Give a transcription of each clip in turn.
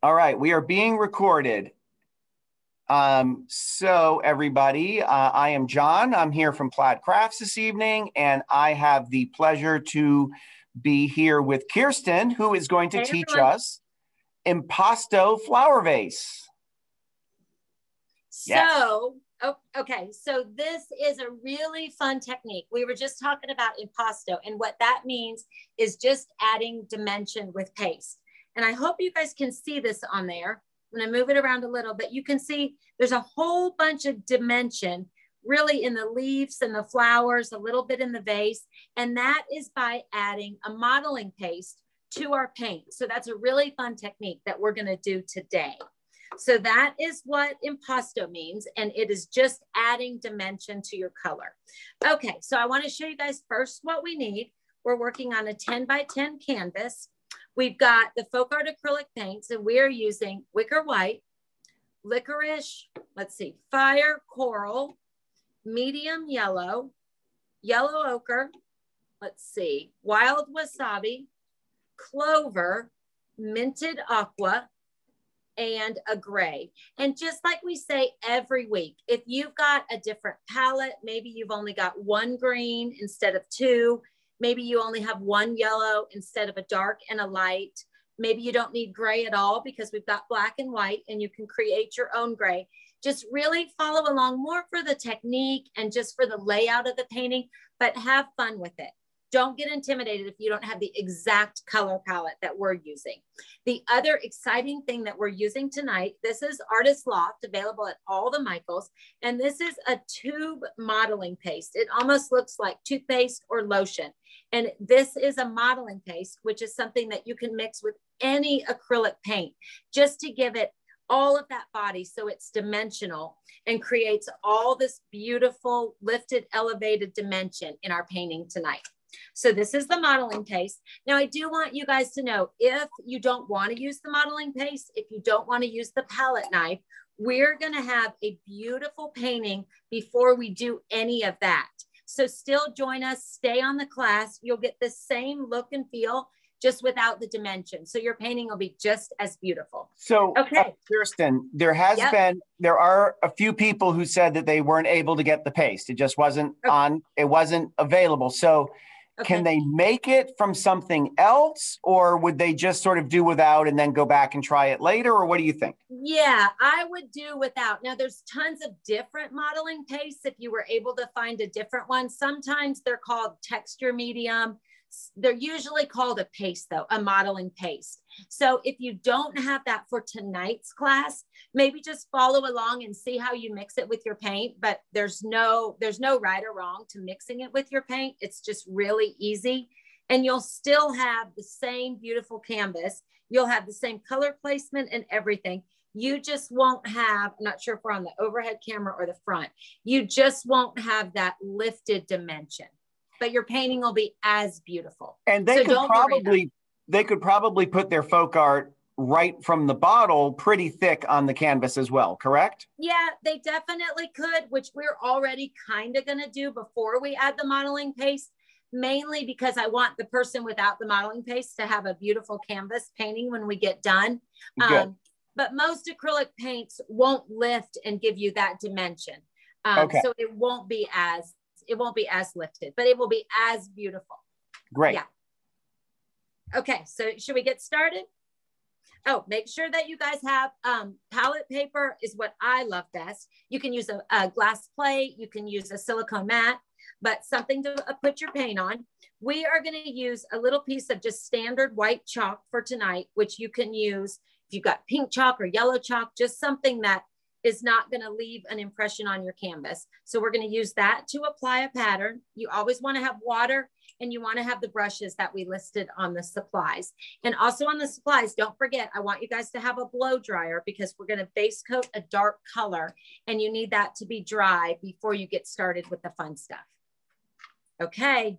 All right, we are being recorded. So everybody, I am John. I'm here from Plaid Crafts this evening, and I have the pleasure to be here with Kirsten, who is going to teach us Impasto flower vase. So, okay, so this is a really fun technique. We were just talking about impasto, and what that means is just adding dimension with paste. And I hope you guys can see this on there. I'm going to move it around a little, but you can see there's a whole bunch of dimension really in the leaves and the flowers, a little bit in the vase. And that is by adding a modeling paste to our paint. So that's a really fun technique that we're going to do today. So that is what impasto means. And it is just adding dimension to your color. Okay, so I want to show you guys first what we need. We're working on a 10 by 10 canvas. We've got the FolkArt acrylic paints, and we are using Wicker White, Licorice, let's see, Fire Coral, Medium Yellow, Yellow Ochre, let's see, Wild Wasabi, Clover, Minted Aqua, and a gray. And just like we say every week, if you've got a different palette, maybe you've only got one green instead of two, maybe you only have one yellow instead of a dark and a light. Maybe you don't need gray at all because we've got black and white and you can create your own gray. Just really follow along more for the technique and just for the layout of the painting, but have fun with it. Don't get intimidated if you don't have the exact color palette that we're using. The other exciting thing that we're using tonight, this is Artist Loft, available at all the Michaels, and this is a tube modeling paste. It almost looks like toothpaste or lotion. And this is a modeling paste, which is something that you can mix with any acrylic paint just to give it all of that body so it's dimensional and creates all this beautiful lifted, elevated dimension in our painting tonight. So this is the modeling paste. Now, I do want you guys to know, if you don't want to use the modeling paste, if you don't want to use the palette knife, we're going to have a beautiful painting before we do any of that. So still join us, stay on the class. You'll get the same look and feel, just without the dimension. So your painting will be just as beautiful. So, okay, Kirsten, there are a few people who said that they weren't able to get the paste. It just wasn't it wasn't available. So can they make it from something else, or would they just sort of do without and then go back and try it later? Or what do you think? Yeah, I would do without. Now, there's tons of different modeling pastes if you were able to find a different one. Sometimes they're called texture medium. They're usually called a paste, though, a modeling paste. So if you don't have that for tonight's class, maybe just follow along and see how you mix it with your paint. But there's no right or wrong to mixing it with your paint. It's just really easy. And you'll still have the same beautiful canvas. You'll have the same color placement and everything. You just won't have, I'm not sure if we're on the overhead camera or the front, you just won't have that lifted dimension. But your painting will be as beautiful. And they could probably put their FolkArt right from the bottle pretty thick on the canvas as well, correct? Yeah, they definitely could, which we're already kind of going to do before we add the modeling paste, mainly because I want the person without the modeling paste to have a beautiful canvas painting when we get done. But most acrylic paints won't lift and give you that dimension. So it won't be as lifted, but it will be as beautiful. Great. Yeah. Okay, so should we get started? Oh, make sure that you guys have palette paper is what I love best. You can use a glass plate, you can use a silicone mat, but something to put your paint on. We are going to use a little piece of just standard white chalk for tonight, which you can use if you've got pink chalk or yellow chalk, just something that is not going to leave an impression on your canvas. So we're going to use that to apply a pattern. You always want to have water, and you want to have the brushes that we listed on the supplies. And also on the supplies, don't forget, I want you guys to have a blow dryer because we're going to base coat a dark color, and you need that to be dry before you get started with the fun stuff. Okay.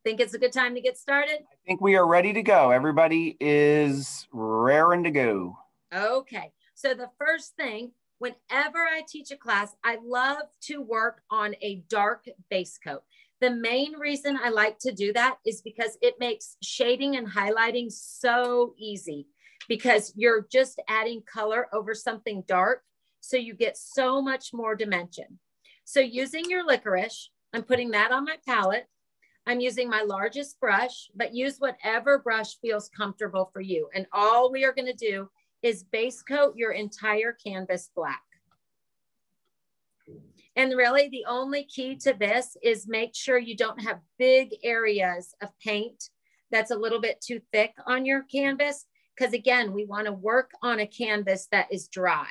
Think it's a good time to get started? I think we are ready to go. Everybody is raring to go. Okay. So the first thing, whenever I teach a class, I love to work on a dark base coat. The main reason I like to do that is because it makes shading and highlighting so easy. because you're just adding color over something dark. So you get so much more dimension. So using your Licorice, I'm putting that on my palette. I'm using my largest brush, but use whatever brush feels comfortable for you. And all we are going to do is base coat your entire canvas black. And really the only key to this is make sure you don't have big areas of paint that's a little bit too thick on your canvas. Because again, we want to work on a canvas that is dry.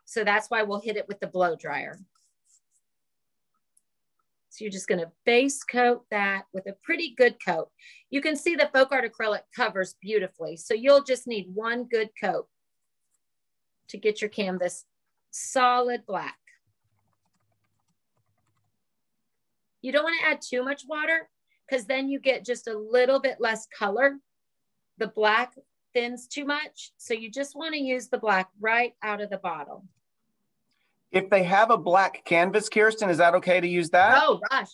So that's why we'll hit it with the blow dryer. So you're just going to base coat that with a pretty good coat. You can see the FolkArt acrylic covers beautifully. So you'll just need one good coat to get your canvas solid black. You don't want to add too much water because then you get just a little bit less color. The black thins too much. So you just want to use the black right out of the bottle. If they have a black canvas, Kirsten, is that okay to use that? Oh gosh,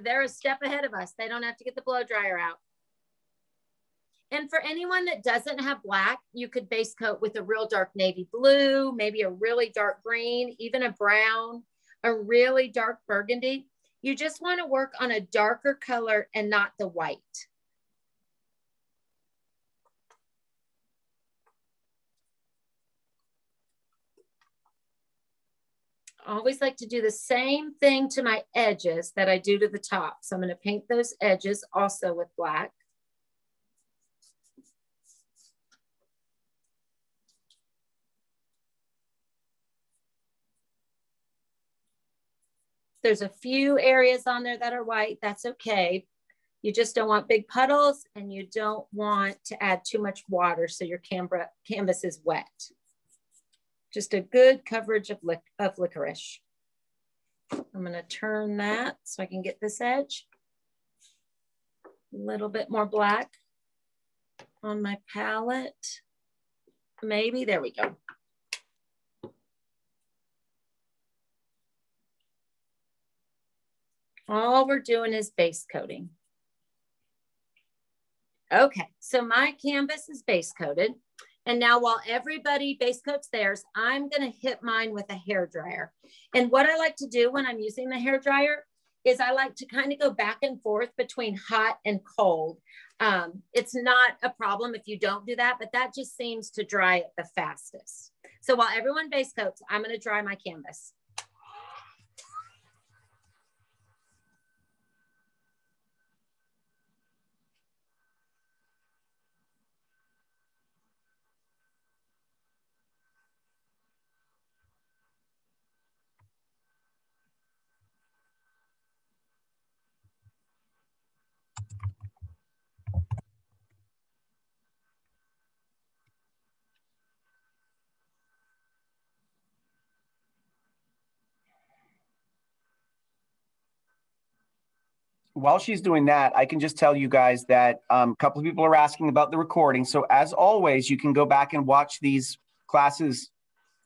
they're a step ahead of us. They don't have to get the blow dryer out. And for anyone that doesn't have black, you could base coat with a real dark navy blue, maybe a really dark green, even a brown, a really dark burgundy. You just want to work on a darker color and not the white. I always like to do the same thing to my edges that I do to the top. So I'm going to paint those edges also with black. There's a few areas on there that are white. That's okay. You just don't want big puddles and you don't want to add too much water so your canvas is wet. Just a good coverage of Licorice. I'm going to turn that so I can get this edge. A little bit more black on my palette. Maybe, there we go. All we're doing is base coating. Okay, so my canvas is base coated. And now while everybody base coats theirs, I'm going to hit mine with a hair dryer. And what I like to do when I'm using the hair dryer is I like to kind of go back and forth between hot and cold. It's not a problem if you don't do that, but that just seems to dry it the fastest. So while everyone base coats, I'm going to dry my canvas. While she's doing that, I can just tell you guys that a couple of people are asking about the recording. So as always, you can go back and watch these classes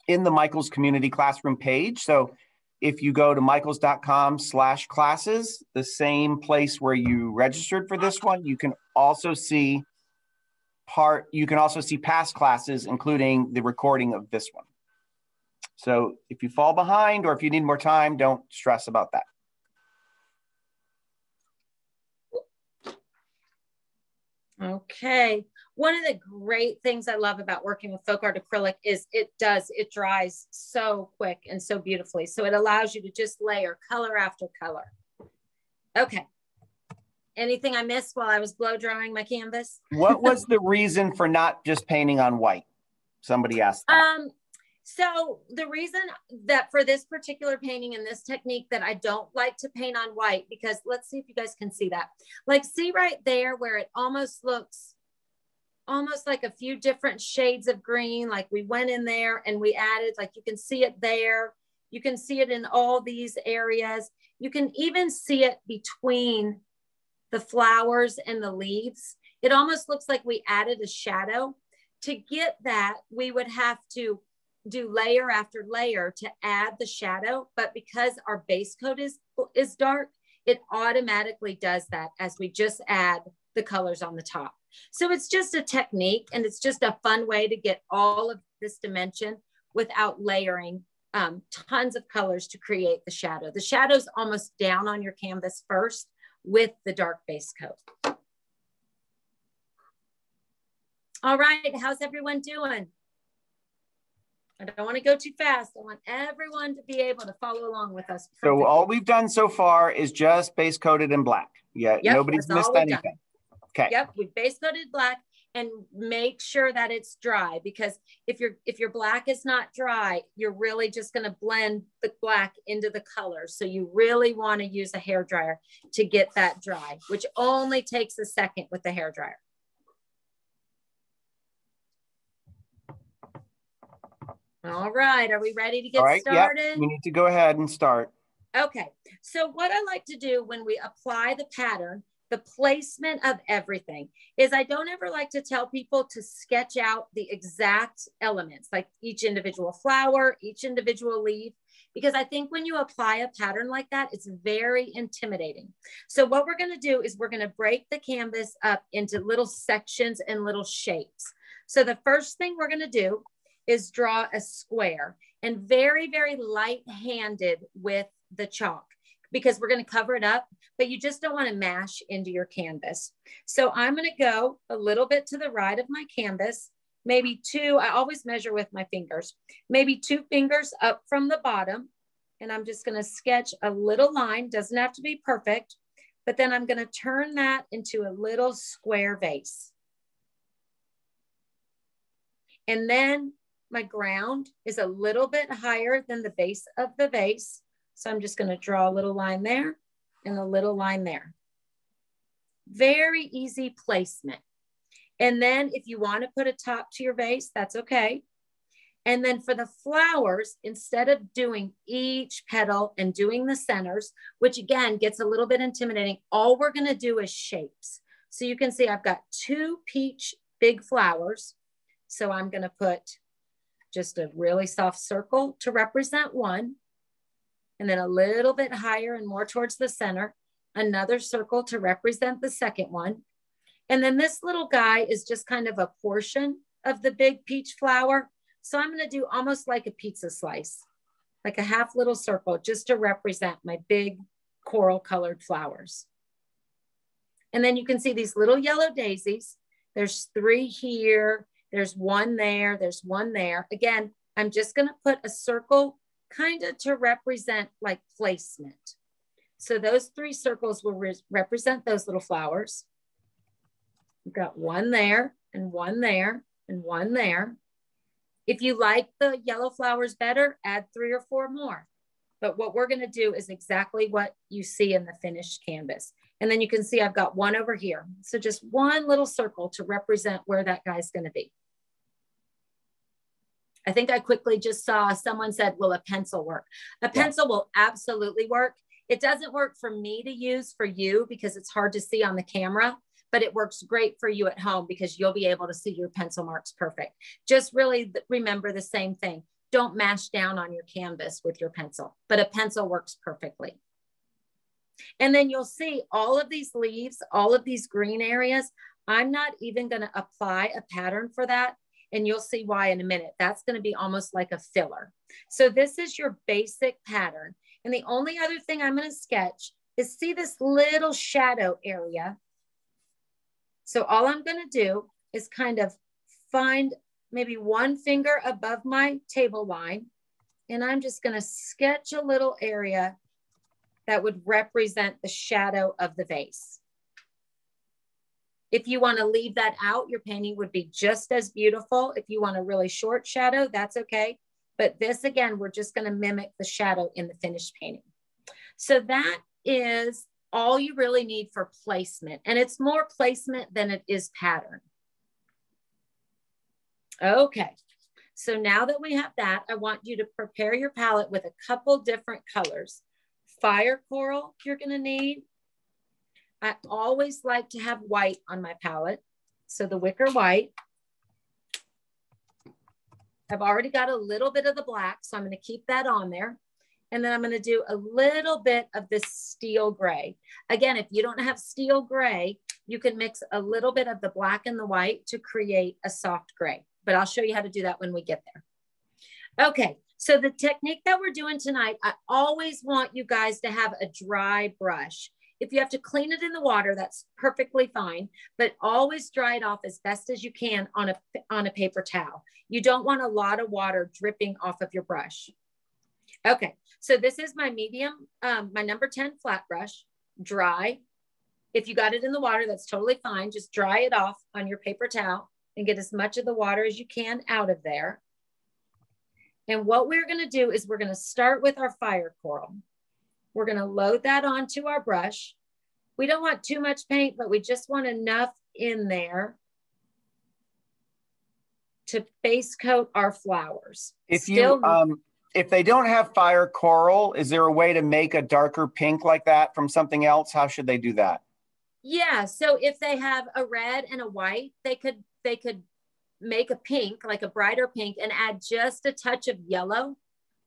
in the Michaels Community Classroom page. So if you go to michaels.com/classes, the same place where you registered for this one, you can also see past classes, including the recording of this one. So if you fall behind or if you need more time, don't stress about that. Okay. One of the great things I love about working with FolkArt acrylic is it dries so quick and so beautifully. So it allows you to just layer color after color. Okay. Anything I missed while I was blow drying my canvas? What was the reason for not just painting on white? Somebody asked that. So the reason that for this particular painting and this technique that I don't like to paint on white, because let's see if you guys can see that. Like, see right there where it almost looks almost like a few different shades of green. Like we went in there and we added, like you can see it there. You can see it in all these areas. You can even see it between the flowers and the leaves. It almost looks like we added a shadow. To get that, we would have to do layer after layer to add the shadow, but because our base coat is dark, it automatically does that as we just add the colors on the top. So it's just a technique, and it's just a fun way to get all of this dimension without layering tons of colors to create the shadow. The shadow's almost down on your canvas first with the dark base coat. All right, how's everyone doing? I don't want to go too fast. I want everyone to be able to follow along with us. So all we've done so far is just base coated in black. Yeah, yep, nobody's missed anything. Okay. Yep, we base coated black, and make sure that it's dry, because if your black is not dry, you're really just going to blend the black into the color. So you really want to use a hair dryer to get that dry, which only takes a second with the hair dryer. All right, are we ready to get started? Yep, we need to go ahead and start. Okay, so what I like to do when we apply the pattern, the placement of everything, is I don't ever like to tell people to sketch out the exact elements, like each individual flower, each individual leaf, because I think when you apply a pattern like that, it's very intimidating. So what we're going to do is we're going to break the canvas up into little sections and little shapes. So the first thing we're going to do is draw a square, and very, very light-handed with the chalk, because we're going to cover it up, but you just don't want to mash into your canvas. So I'm going to go a little bit to the right of my canvas, maybe two, I always measure with my fingers, maybe 2 fingers up from the bottom. And I'm just going to sketch a little line, doesn't have to be perfect, but then I'm going to turn that into a little square vase. And then my ground is a little bit higher than the base of the vase. So I'm just going to draw a little line there and a little line there. Very easy placement. And then if you want to put a top to your vase, that's okay. And then for the flowers, instead of doing each petal and doing the centers, which again gets a little bit intimidating, all we're going to do is shapes. So you can see I've got 2 peach big flowers. So I'm going to put just a really soft circle to represent one. And then a little bit higher and more towards the center, another circle to represent the second one. And then this little guy is just kind of a portion of the big peach flower. So I'm going to do almost like a pizza slice, like a half little circle, just to represent my big coral colored flowers. And then you can see these little yellow daisies. There's 3 here. There's 1 there. There's 1 there. Again, I'm just going to put a circle kind of to represent like placement. So those 3 circles will represent those little flowers. We've got 1 there and 1 there and 1 there. If you like the yellow flowers better, add 3 or 4 more. But what we're going to do is exactly what you see in the finished canvas. And then you can see I've got 1 over here. So just 1 little circle to represent where that guy's going to be. I think I quickly just saw someone said, will a pencil work? A pencil will absolutely work. It doesn't work for me to use for you because it's hard to see on the camera, but it works great for you at home because you'll be able to see your pencil marks perfect. Just really remember the same thing. Don't mash down on your canvas with your pencil, but a pencil works perfectly. And then you'll see all of these leaves, all of these green areas. I'm not even going to apply a pattern for that. And you'll see why in a minute. That's going to be almost like a filler. So this is your basic pattern. And the only other thing I'm going to sketch is see this little shadow area. So all I'm going to do is kind of find maybe 1 finger above my table line. And I'm just going to sketch a little area that would represent the shadow of the vase. If you want to leave that out, your painting would be just as beautiful. If you want a really short shadow, that's okay. But this, again, we're just going to mimic the shadow in the finished painting. So that is all you really need for placement. And it's more placement than it is pattern. Okay. So now that we have that, I want you to prepare your palette with a couple different colors. Fire coral, you're going to need. I always like to have white on my palette. So the wicker white. I've already got a little bit of the black, so I'm going to keep that on there. And then I'm going to do a little bit of this steel gray. Again, if you don't have steel gray, you can mix a little bit of the black and the white to create a soft gray, but I'll show you how to do that when we get there. Okay, so the technique that we're doing tonight, I always want you guys to have a dry brush. If you have to clean it in the water, that's perfectly fine, but always dry it off as best as you can on a paper towel. You don't want a lot of water dripping off of your brush. Okay, so this is my medium, my number 10 flat brush, dry. If you got it in the water, that's totally fine. Just dry it off on your paper towel and get as much of the water as you can out of there. And what we're gonna do is we're gonna start with our fire coral. We're going to load that onto our brush. We don't want too much paint, but we just want enough in there to base coat our flowers. If they don't have fire coral, is there a way to make a darker pink like that from something else? How should they do that? Yeah, so if they have a red and a white, they could make a pink, like a brighter pink, and add just a touch of yellow,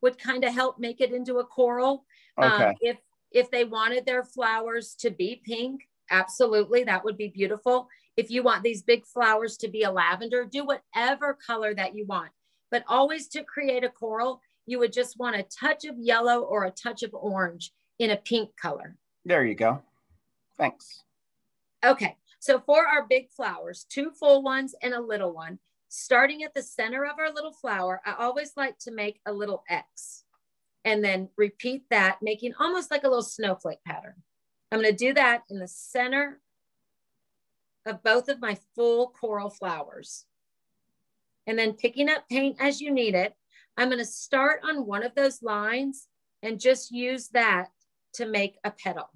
would kind of help make it into a coral. Okay. If they wanted their flowers to be pink, absolutely, that would be beautiful. If you want these big flowers to be a lavender, do whatever color that you want. But always to create a coral, you would just want a touch of yellow or a touch of orange in a pink color. There you go. Thanks. Okay, so for our big flowers, 2 full ones and a little one, starting at the center of our little flower, I always like to make a little X. And then repeat that, making almost like a little snowflake pattern. I'm going to do that in the center of both of my full coral flowers. And then picking up paint as you need it, I'm going to start on one of those lines and just use that to make a petal.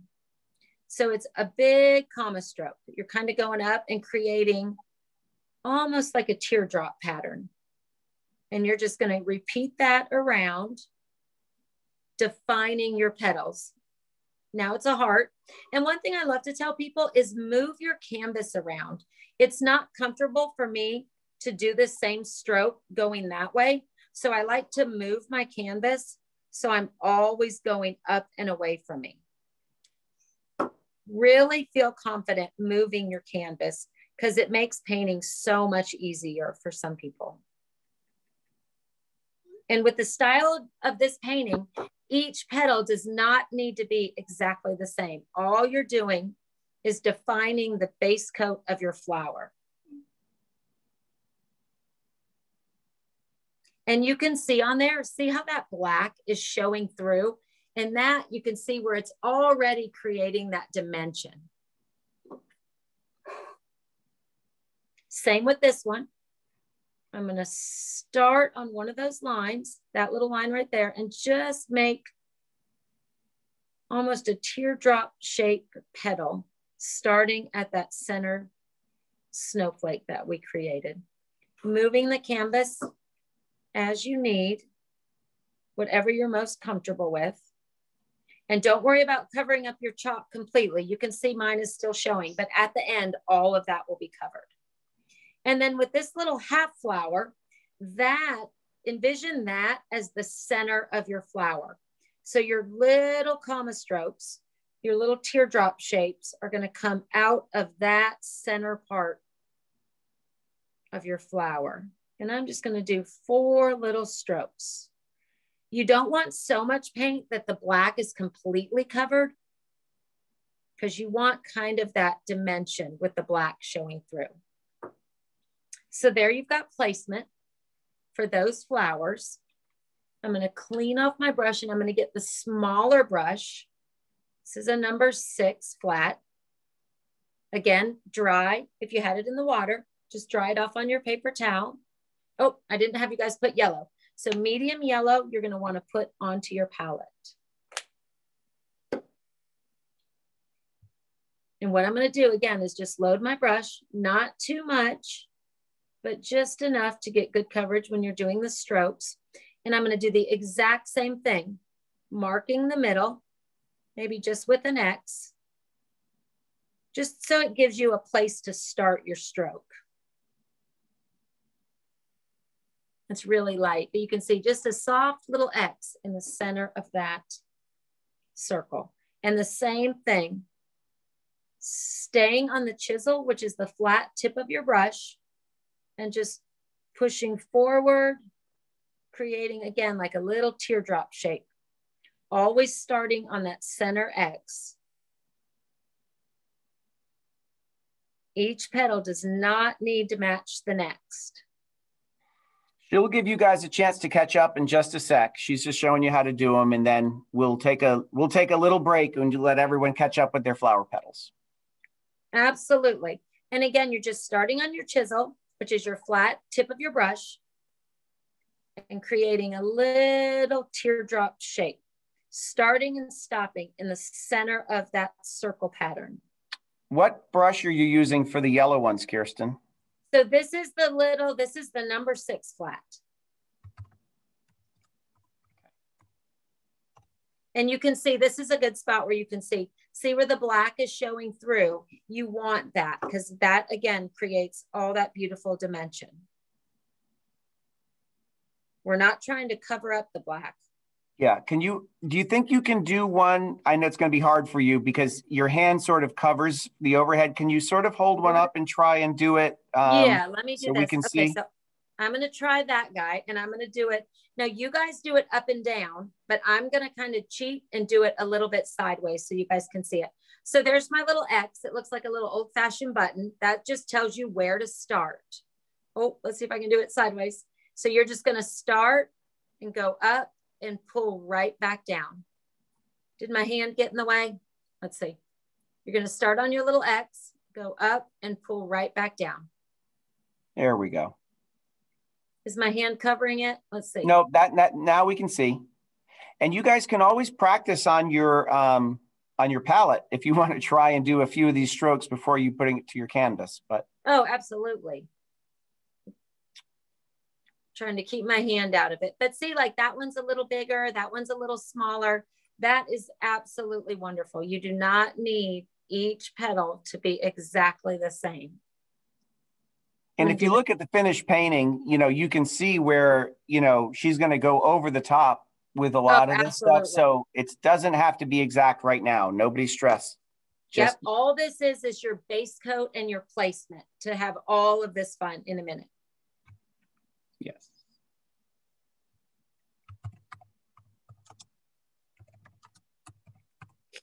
So it's a big comma stroke. You're kind of going up and creating almost like a teardrop pattern. And you're just going to repeat that around, defining your petals. Now it's a heart. And one thing I love to tell people is move your canvas around. It's not comfortable for me to do the same stroke going that way. So I like to move my canvas so I'm always going up and away from me. Really feel confident moving your canvas because it makes painting so much easier for some people. And with the style of this painting, each petal does not need to be exactly the same. All you're doing is defining the base coat of your flower. And you can see on there, see how that black is showing through? And that you can see where it's already creating that dimension. Same with this one. I'm going to start on one of those lines, that little line right there, and just make almost a teardrop shaped petal starting at that center snowflake that we created. Moving the canvas as you need, whatever you're most comfortable with. And don't worry about covering up your chalk completely. You can see mine is still showing, but at the end, all of that will be covered. And then with this little half flower, envision that as the center of your flower. So your little comma strokes, your little teardrop shapes are going to come out of that center part of your flower. And I'm just going to do 4 little strokes. You don't want so much paint that the black is completely covered because you want kind of that dimension with the black showing through. So there you've got placement for those flowers. I'm going to clean off my brush and I'm going to get the smaller brush. This is a number 6 flat. Again, dry. If you had it in the water, just dry it off on your paper towel. Oh, I didn't have you guys put yellow. So medium yellow, you're going to want to put onto your palette. And what I'm going to do again is just load my brush, not too much, but just enough to get good coverage when you're doing the strokes. And I'm going to do the exact same thing, marking the middle, maybe just with an X, just so it gives you a place to start your stroke. It's really light, but you can see just a soft little X in the center of that circle. And the same thing, staying on the chisel, which is the flat tip of your brush, and just pushing forward, creating again like a little teardrop shape, always starting on that center X. Each petal does not need to match the next. She'll give you guys a chance to catch up in just a sec. She's just showing you how to do them, and then we'll take a little break and let everyone catch up with their flower petals. Absolutely. And again, you're just starting on your chisel, which is your flat tip of your brush, and creating a little teardrop shape, starting and stopping in the center of that circle pattern. What brush are you using for the yellow ones, Kirsten? So this is the number 6 flat. And you can see, this is a good spot where you can see where the black is showing through. You want that because that again creates all that beautiful dimension. We're not trying to cover up the black. Yeah. Do you think you can do one? I know it's going to be hard for you because your hand sort of covers the overhead. Can you sort of hold one up and try and do it? Yeah, let me do so this. We can okay, see. So I'm going to try that guy and I'm going to do it. Now you guys do it up and down, but I'm going to kind of cheat and do it a little bit sideways so you guys can see it. So there's my little X. It looks like a little old-fashioned button. That just tells you where to start. Oh, let's see if I can do it sideways. So you're just going to start and go up and pull right back down. Did my hand get in the way? Let's see. You're going to start on your little X, go up and pull right back down. There we go. Is my hand covering it? Let's see. No, now we can see. And you guys can always practice on your palette if you want to try and do a few of these strokes before you putting it to your canvas. But oh, absolutely. Trying to keep my hand out of it. But see, like that one's a little bigger, that one's a little smaller. That is absolutely wonderful. You do not need each petal to be exactly the same. And if you look at the finished painting, you can see where, she's going to go over the top with a lot of this stuff. So it doesn't have to be exact right now. Nobody stress. Yep. All this is your base coat and your placement to have all of this fun in a minute. Yes.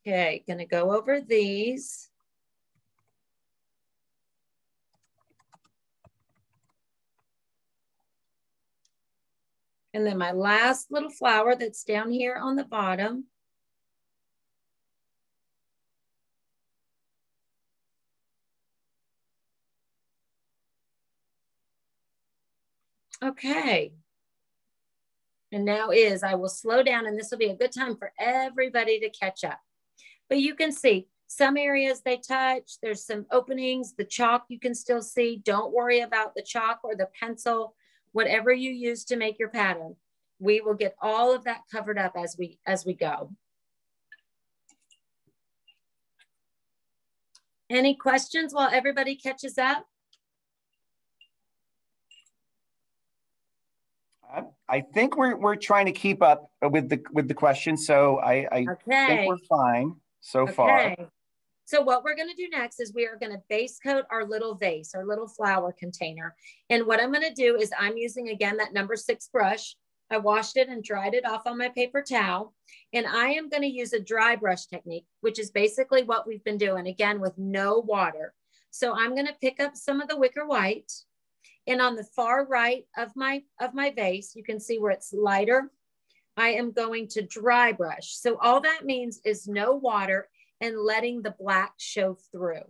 Okay, gonna go over these. And then my last little flower that's down here on the bottom. Okay. And now I will slow down and this will be a good time for everybody to catch up. But you can see some areas they touch, there's some openings, the chalk you can still see. Don't worry about the chalk or the pencil, whatever you use to make your pattern. We will get all of that covered up as we go. Any questions while everybody catches up? I think we're trying to keep up with the questions, so I think we're fine so far. So what we're going to do next is we are going to base coat our little vase, our little flower container. And what I'm going to do is I'm using again that number 6 brush. I washed it and dried it off on my paper towel. And I am going to use a dry brush technique, which is basically what we've been doing, again, with no water. So I'm going to pick up some of the wicker white. And on the far right of my vase, you can see where it's lighter. I am going to dry brush. So all that means is no water and letting the black show through.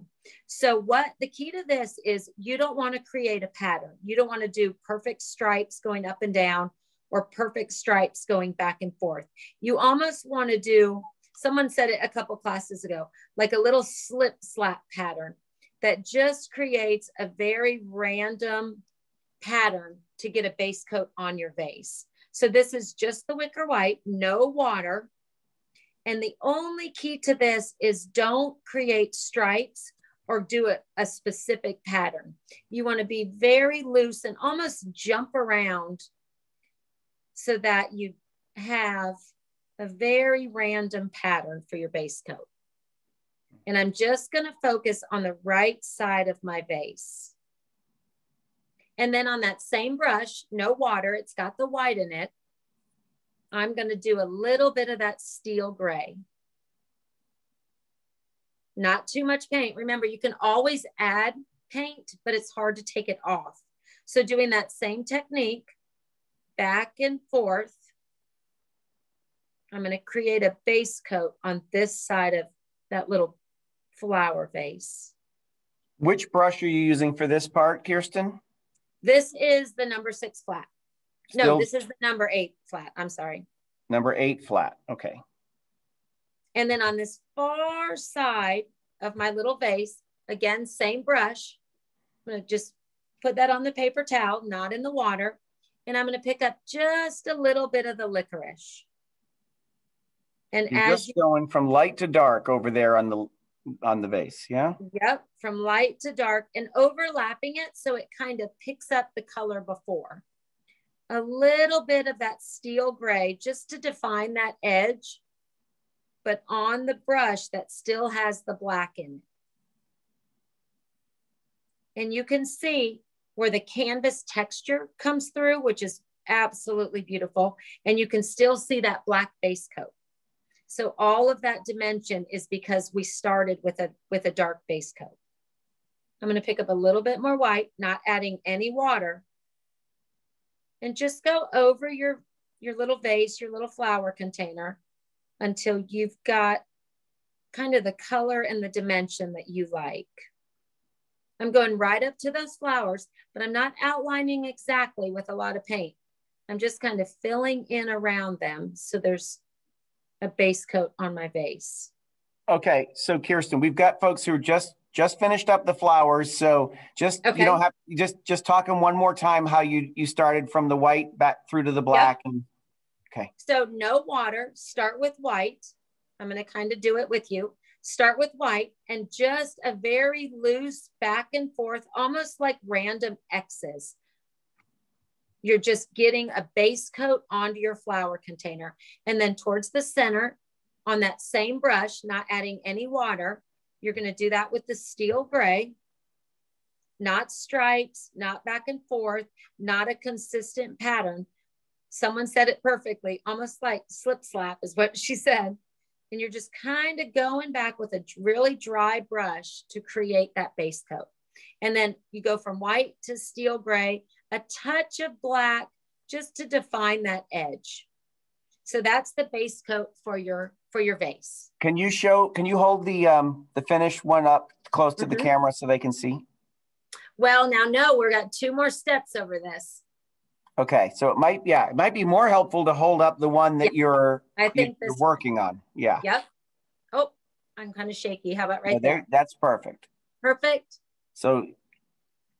So what the key to this is, you don't want to create a pattern. You don't want to do perfect stripes going up and down or perfect stripes going back and forth. You almost want to do, someone said it a couple classes ago, like a little slip slap pattern that just creates a very random pattern to get a base coat on your vase. So this is just the wicker white, no water. And the only key to this is don't create stripes or do a specific pattern. You want to be very loose and almost jump around so that you have a very random pattern for your base coat. And I'm just going to focus on the right side of my vase. And then on that same brush, no water, it's got the white in it, I'm going to do a little bit of that steel gray. Not too much paint. Remember, you can always add paint, but it's hard to take it off. So doing that same technique, back and forth, I'm going to create a base coat on this side of that little flower vase. Which brush are you using for this part, Kirsten? This is the number 6 flat. Still, no, this is the number 8 flat. I'm sorry. Number 8 flat. Okay. And then on this far side of my little vase, again, same brush. I'm going to just put that on the paper towel, not in the water. And I'm going to pick up just a little bit of the licorice. And you're as just going from light to dark over there on the vase, yeah? Yep, from light to dark and overlapping it so it kind of picks up the color before. A little bit of that steel gray just to define that edge, but on the brush that still has the black in it. And you can see where the canvas texture comes through, which is absolutely beautiful. And you can still see that black base coat. So all of that dimension is because we started with a dark base coat. I'm going to pick up a little bit more white, not adding any water. And just go over your little vase, your little flower container until you've got kind of the color and the dimension that you like. I'm going right up to those flowers, but I'm not outlining exactly with a lot of paint. I'm just kind of filling in around them. So there's a base coat on my vase. Okay, so Kirsten, we've got folks who are just finished up the flowers. So just okay. You don't have just talking one more time how you started from the white back through to the black. Yep. And okay. So no water, start with white. I'm going to kind of do it with you. Start with white and just a very loose back and forth, almost like random X's. You're just getting a base coat onto your flower container. And then towards the center on that same brush, not adding any water, you're going to do that with the steel gray, not stripes, not back and forth, not a consistent pattern. Someone said it perfectly, almost like slip slap is what she said. And you're just kind of going back with a really dry brush to create that base coat. And then you go from white to steel gray, a touch of black just to define that edge. So that's the base coat for your vase. Can you hold the finished one up close to the camera so they can see? Well, now no, we've got 2 more steps over this. Okay, so it might be more helpful to hold up the one that you're working on. Yeah. Yep. Oh, I'm kind of shaky. How about right there? That's perfect. Perfect. So,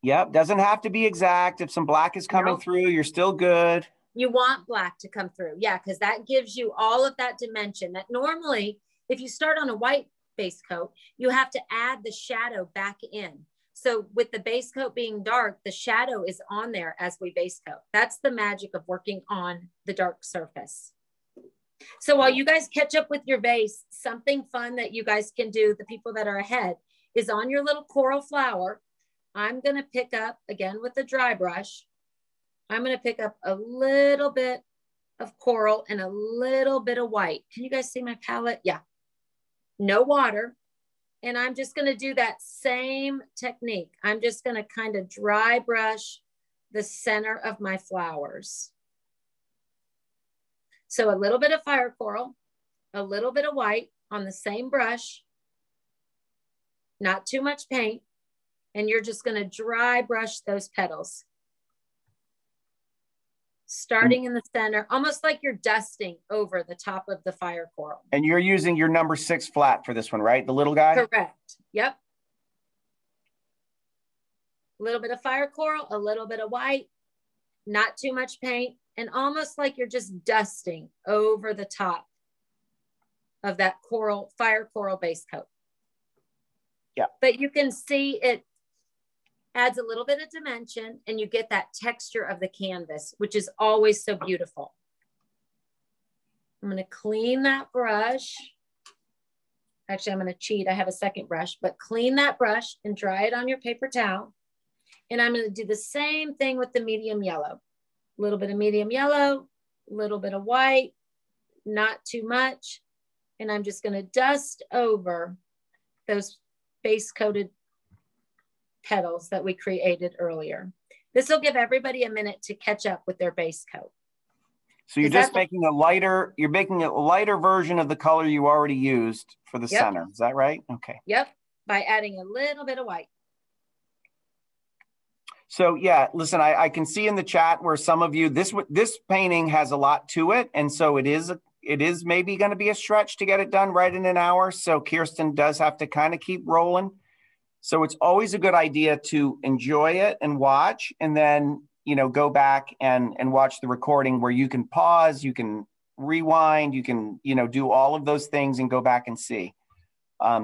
yep, doesn't have to be exact. If some black is coming through, you're still good. You want black to come through. Yeah, because that gives you all of that dimension that normally, if you start on a white base coat, you have to add the shadow back in. So with the base coat being dark, the shadow is on there as we base coat. That's the magic of working on the dark surface. So while you guys catch up with your vase, something fun that you guys can do, the people that are ahead, is on your little coral flower. I'm going to pick up, again with the dry brush, I'm going to pick up a little bit of coral and a little bit of white. Can you guys see my palette? Yeah. No water. And I'm just going to do that same technique. I'm just going to kind of dry brush the center of my flowers. So a little bit of fire coral, a little bit of white on the same brush, not too much paint. And you're just going to dry brush those petals. Starting in the center, almost like you're dusting over the top of the fire coral. And you're using your number 6 flat for this one, right? The little guy? Correct. Yep. A little bit of fire coral, a little bit of white, not too much paint, and almost like you're just dusting over the top of that fire coral base coat. Yeah. But you can see it adds a little bit of dimension and you get that texture of the canvas, which is always so beautiful. I'm going to clean that brush. Actually, I'm going to cheat. I have a second brush, but clean that brush and dry it on your paper towel. And I'm going to do the same thing with the medium yellow. A little bit of medium yellow, a little bit of white, not too much. And I'm just going to dust over those base coated petals that we created earlier. This will give everybody a minute to catch up with their base coat. So you're just making a lighter, you're making a lighter version of the color you already used for the center. Is that right? Okay. Yep. By adding a little bit of white. So yeah, listen, I can see in the chat where some of you, this painting has a lot to it. And so it is maybe going to be a stretch to get it done right in an hour. So Kirsten does have to kind of keep rolling. So it's always a good idea to enjoy it and watch, and then, you know, go back and watch the recording where you can pause, you can rewind, you can, you know, do all of those things and go back and see.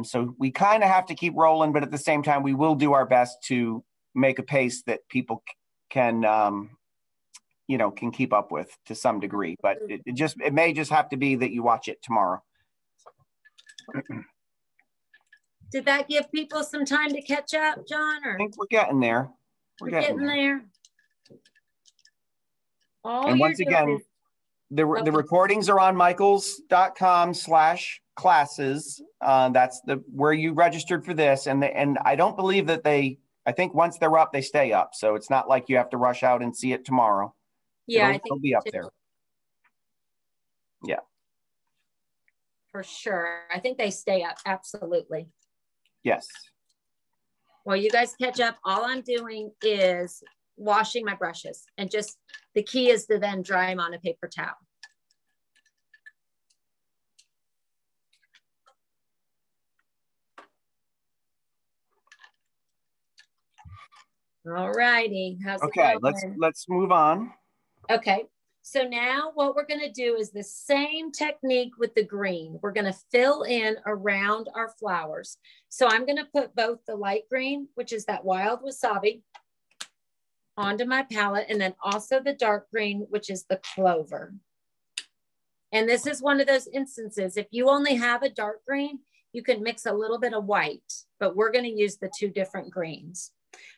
So we kind of have to keep rolling, but at the same time, we will do our best to make a pace that people can, you know, can keep up with to some degree, but it may just have to be that you watch it tomorrow. Did that give people some time to catch up, John? Or? I think we're getting there. We're getting there. And once again, the recordings are on michaels.com/classes. That's where you registered for this. And I don't believe that I think once they're up, they stay up. So it's not like you have to rush out and see it tomorrow. Yeah, it'll be up there. Yeah. For sure. I think they stay up. Absolutely. Yes. Well, you guys catch up. All I'm doing is washing my brushes, and just the key is to then dry them on a paper towel. All righty. Okay, let's move on. Okay. So now what we're going to do is the same technique with the green. We're going to fill in around our flowers. So I'm going to put both the light green, which is that wild wasabi, onto my palette, and then also the dark green, which is the clover. And this is one of those instances, if you only have a dark green, you can mix a little bit of white, but we're going to use the two different greens.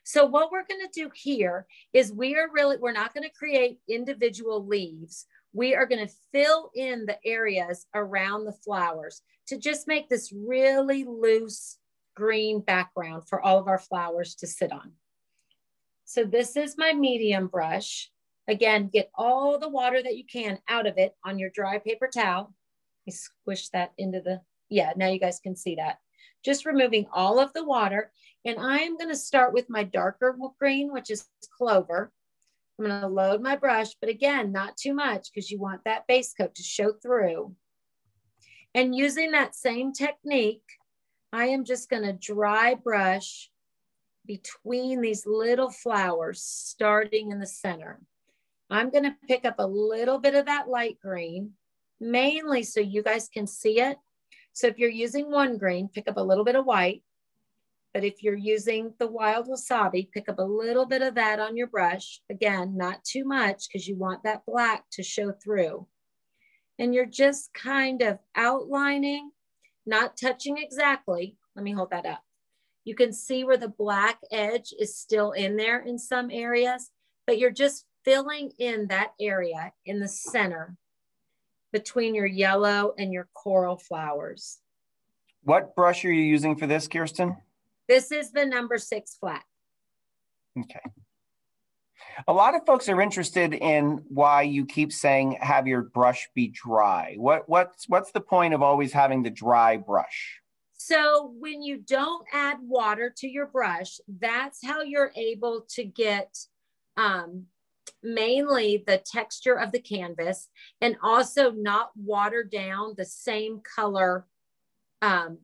So what we're going to do here is we're not going to create individual leaves. We are going to fill in the areas around the flowers to just make this really loose green background for all of our flowers to sit on. So this is my medium brush. Again, get all the water that you can out of it on your dry paper towel. You squish that into the, yeah, now you guys can see that. Just removing all of the water. And I am going to start with my darker green, which is Clover. I'm going to load my brush, but again, not too much because you want that base coat to show through. And using that same technique, I am just going to dry brush between these little flowers starting in the center. I'm going to pick up a little bit of that light green, mainly so you guys can see it. So if you're using one green, pick up a little bit of white. But if you're using the wild wasabi, pick up a little bit of that on your brush. Again, not too much because you want that black to show through. And you're just kind of outlining, not touching exactly. Let me hold that up. You can see where the black edge is still in there in some areas, but you're just filling in that area in the center between your yellow and your coral flowers. What brush are you using for this, Kirsten? This is the number 6 flat. Okay. A lot of folks are interested in why you keep saying have your brush be dry. What's the point of always having the dry brush? So when you don't add water to your brush, that's how you're able to get mainly the texture of the canvas, and also not water down the same color of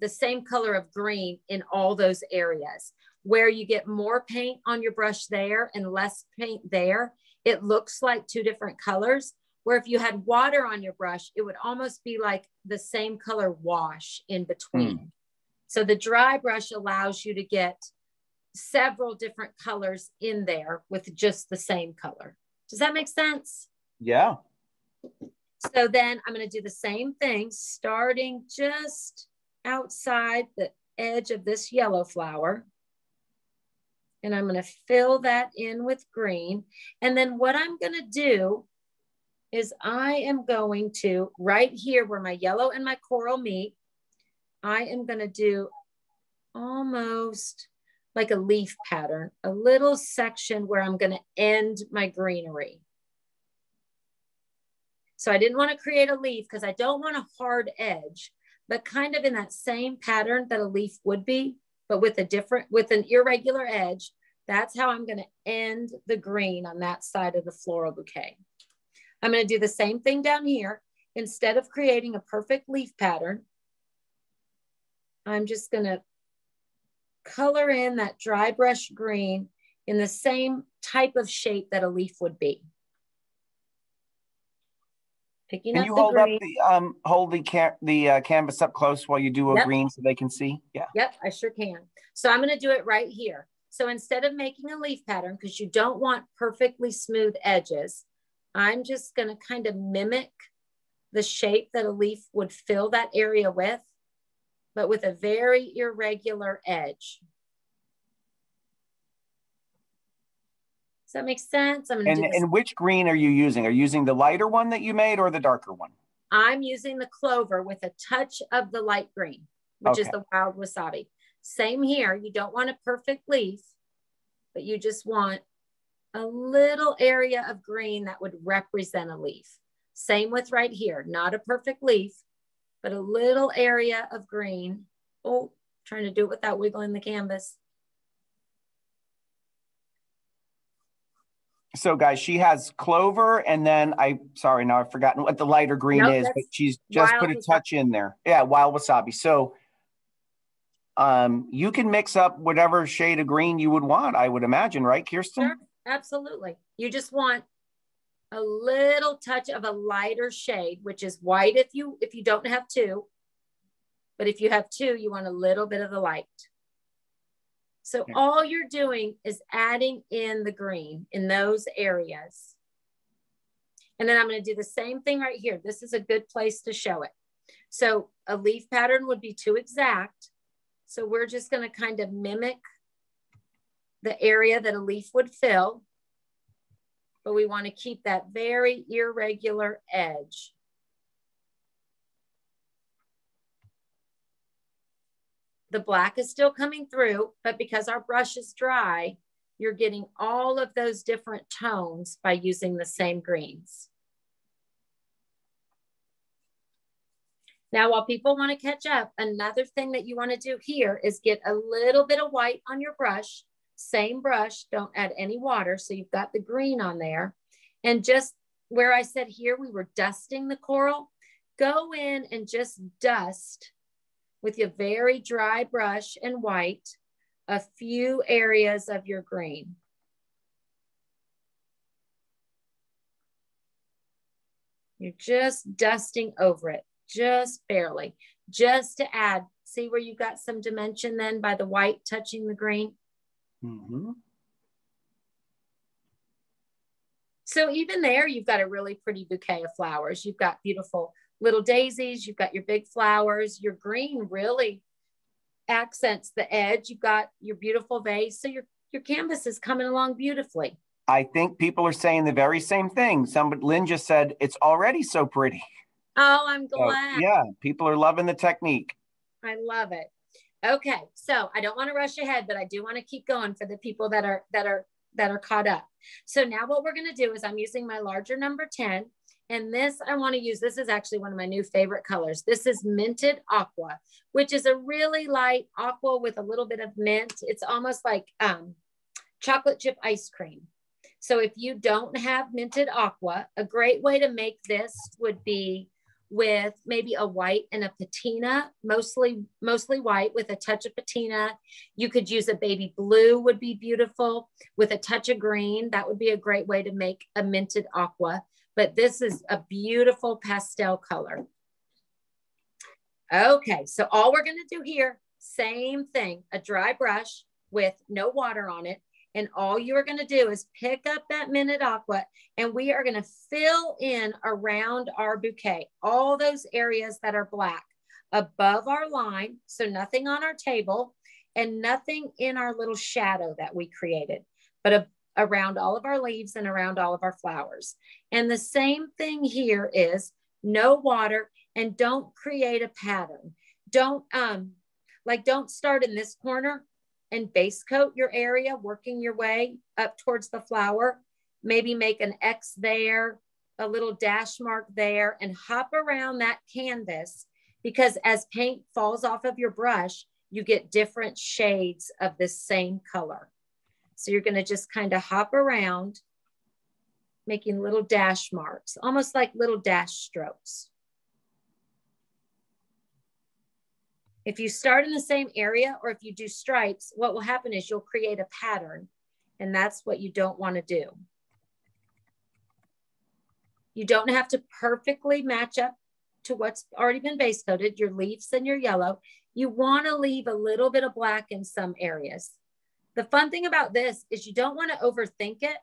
green in all those areas. Where you get more paint on your brush there and less paint there, it looks like two different colors. Where if you had water on your brush, it would almost be like the same color wash in between. So the dry brush allows you to get several different colors in there with just the same color. Does that make sense? Yeah. So then I'm going to do the same thing, starting just outside the edge of this yellow flower. And I'm going to fill that in with green. And then what I'm going to do is I am going to, right here where my yellow and my coral meet, I am going to do almost like a leaf pattern, a little section where I'm going to end my greenery. So I didn't want to create a leaf because I don't want a hard edge, but kind of in that same pattern that a leaf would be, but with an irregular edge. That's how I'm going to end the green on that side of the floral bouquet. I'm going to do the same thing down here. Instead of creating a perfect leaf pattern, I'm just going to color in that dry brush green in the same type of shape that a leaf would be. Picking Can up you the hold green. hold the canvas up close while you do a green so they can see? Yeah. Yep, I sure can. So I'm going to do it right here. So instead of making a leaf pattern, because you don't want perfectly smooth edges, I'm just going to kind of mimic the shape that a leaf would fill that area with, but with a very irregular edge. Does that make sense? I'm going to do this. And which green are you using? Are you using the lighter one that you made or the darker one? I'm using the Clover with a touch of the light green, which is the wild wasabi. Same here. You don't want a perfect leaf, but you just want a little area of green that would represent a leaf. Same with right here. Not a perfect leaf, but a little area of green. Oh, trying to do it without wiggling the canvas. So guys, she has Clover, and then sorry, now I've forgotten what the lighter green is, but she's just put a touch in there. Yeah, wild wasabi. So you can mix up whatever shade of green you would want, I would imagine, right, Kirsten? Sure, absolutely. You just want a little touch of a lighter shade, which is white if you don't have two. But if you have two, you want a little bit of the light. So all you're doing is adding in the green in those areas. And then I'm going to do the same thing right here. This is a good place to show it. So a leaf pattern would be too exact. So we're just going to kind of mimic the area that a leaf would fill. But we want to keep that very irregular edge. The black is still coming through, but because our brush is dry, you're getting all of those different tones by using the same greens. Now, while people want to catch up, another thing that you want to do here is get a little bit of white on your brush. Same brush, don't add any water. So you've got the green on there. And just where I said here, we were dusting the coral, go in and just dust with your very dry brush and white, a few areas of your green. You're just dusting over it, just barely, just to add. See where you got some dimension then by the white touching the green? Mm-hmm. So even there, you've got a really pretty bouquet of flowers. You've got beautiful little daisies, you've got your big flowers, your green really accents the edge. You've got your beautiful vase. So your canvas is coming along beautifully. I think people are saying the very same thing. Lynn just said, it's already so pretty. Oh, I'm glad. So, yeah, people are loving the technique. I love it. Okay, so I don't want to rush ahead, but I do want to keep going for the people that are caught up. So now what we're going to do is I'm using my larger number 10. And this I want to use, this is actually one of my new favorite colors. This is Minted Aqua, which is a really light aqua with a little bit of mint. It's almost like chocolate chip ice cream. So if you don't have Minted Aqua, a great way to make this would be with maybe a white and a patina, mostly white with a touch of patina. You could use a baby blue, would be beautiful, with a touch of green. That would be a great way to make a Minted Aqua. But this is a beautiful pastel color. Okay, so all we're going to do here, same thing, a dry brush with no water on it. And all you're going to do is pick up that Minted Aqua, and we are going to fill in around our bouquet, all those areas that are black, above our line. So nothing on our table and nothing in our little shadow that we created, but around all of our leaves and around all of our flowers. And the same thing here is no water, and don't create a pattern. Don't start in this corner and base coat your area, working your way up towards the flower. Maybe make an X there, a little dash mark there, and hop around that canvas, because as paint falls off of your brush, you get different shades of this same color. So you're going to just kind of hop around, making little dash marks, almost like little dash strokes. If you start in the same area, or if you do stripes, what will happen is you'll create a pattern, and that's what you don't want to do. You don't have to perfectly match up to what's already been base coated, your leaves and your yellow. You want to leave a little bit of black in some areas. The fun thing about this is you don't want to overthink it.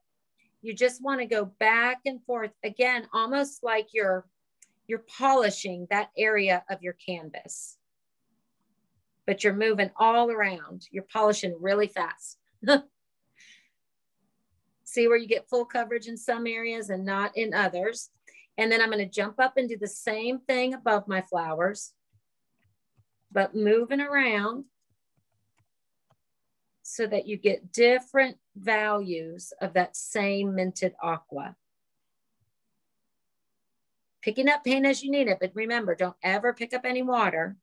You just want to go back and forth, again, almost like you're polishing that area of your canvas. But you're moving all around. You're polishing really fast. See where you get full coverage in some areas and not in others. And then I'm going to jump up and do the same thing above my flowers, but moving around so that you get different values of that same minted aqua. Picking up paint as you need it, but remember, don't ever pick up any water.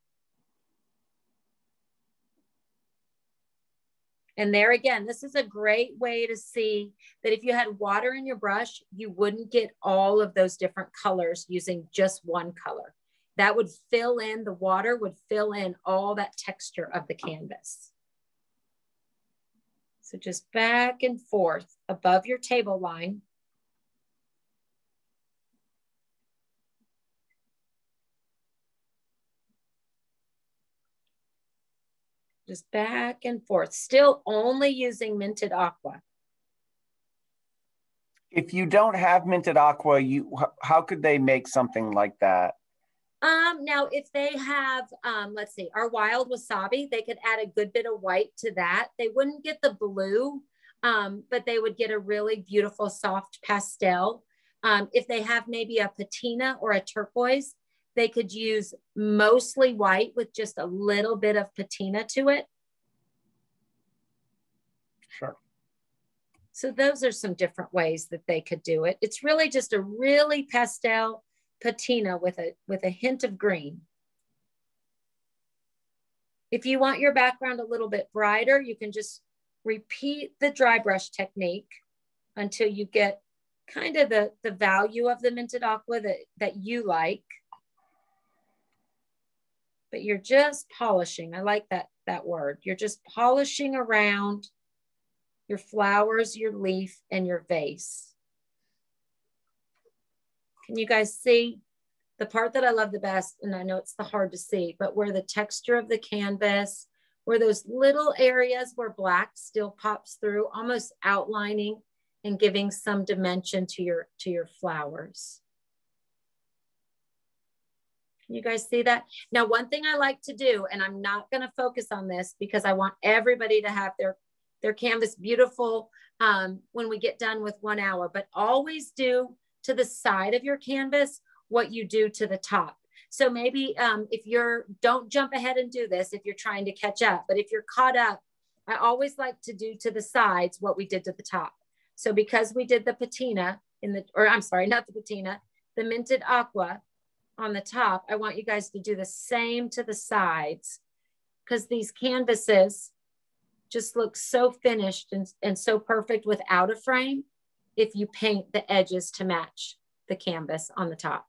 And there again, this is a great way to see that if you had water in your brush, you wouldn't get all of those different colors using just one color. That would fill in, the water would fill in all that texture of the canvas. So just back and forth above your table line. Just back and forth, still only using minted aqua. If you don't have minted aqua, how could they make something like that? Now, if they have, let's see, our wild wasabi, they could add a good bit of white to that. They wouldn't get the blue, but they would get a really beautiful soft pastel. If they have maybe a patina or a turquoise, they could use mostly white with just a little bit of patina to it. Sure. So those are some different ways that they could do it. It's really just a really pastel patina with a hint of green. If you want your background a little bit brighter, you can just repeat the dry brush technique until you get kind of the value of the minted aqua that you like. But you're just polishing. I like that word. You're just polishing around your flowers, your leaf, and your vase. Can you guys see the part that I love the best? And I know it's the hard to see, but where the texture of the canvas, where those little areas where black still pops through, almost outlining and giving some dimension to your flowers. You guys see that? Now, one thing I like to do, and I'm not going to focus on this because I want everybody to have their canvas beautiful when we get done with 1 hour, but always do to the side of your canvas what you do to the top. So maybe don't jump ahead and do this if you're trying to catch up, but if you're caught up, I always like to do to the sides what we did to the top. So because we did the patina the minted aqua on the top, I want you guys to do the same to the sides, because these canvases just look so finished and so perfect without a frame if you paint the edges to match the canvas on the top.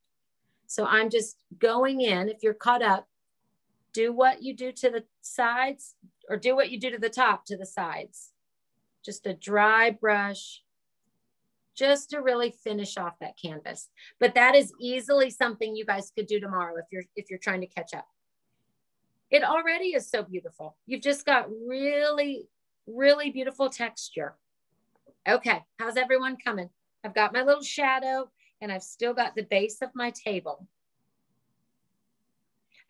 So I'm just going in. If you're caught up, do what you do to the sides, or do what you do to the top to the sides. Just a dry brush, just to really finish off that canvas. But that is easily something you guys could do tomorrow if you're trying to catch up. It already is so beautiful. You've just got really, really beautiful texture. Okay, how's everyone coming? I've got my little shadow and I've still got the base of my table.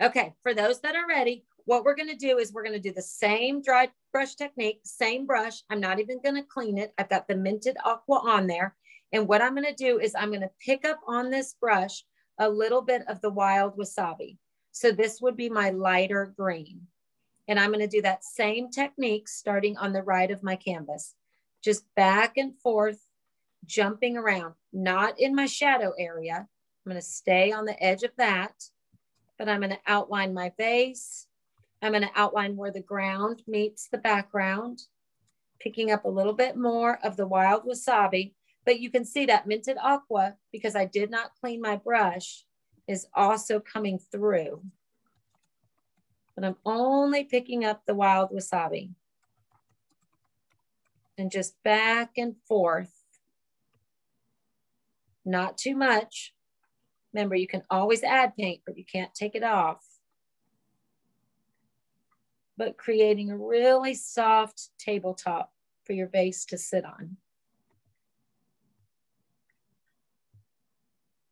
Okay, for those that are ready, what we're going to do is we're going to do the same dry brush technique, same brush. I'm not even going to clean it. I've got the Minted Aqua on there. And what I'm going to do is I'm going to pick up on this brush a little bit of the wild wasabi. So this would be my lighter green. And I'm going to do that same technique starting on the right of my canvas. Just back and forth, jumping around, not in my shadow area. I'm going to stay on the edge of that, but I'm going to outline my vase. I'm going to outline where the ground meets the background, picking up a little bit more of the wild wasabi. But you can see that Minted Aqua, because I did not clean my brush, is also coming through. But I'm only picking up the wild wasabi. And just back and forth. Not too much. Remember, you can always add paint, but you can't take it off. But creating a really soft tabletop for your vase to sit on.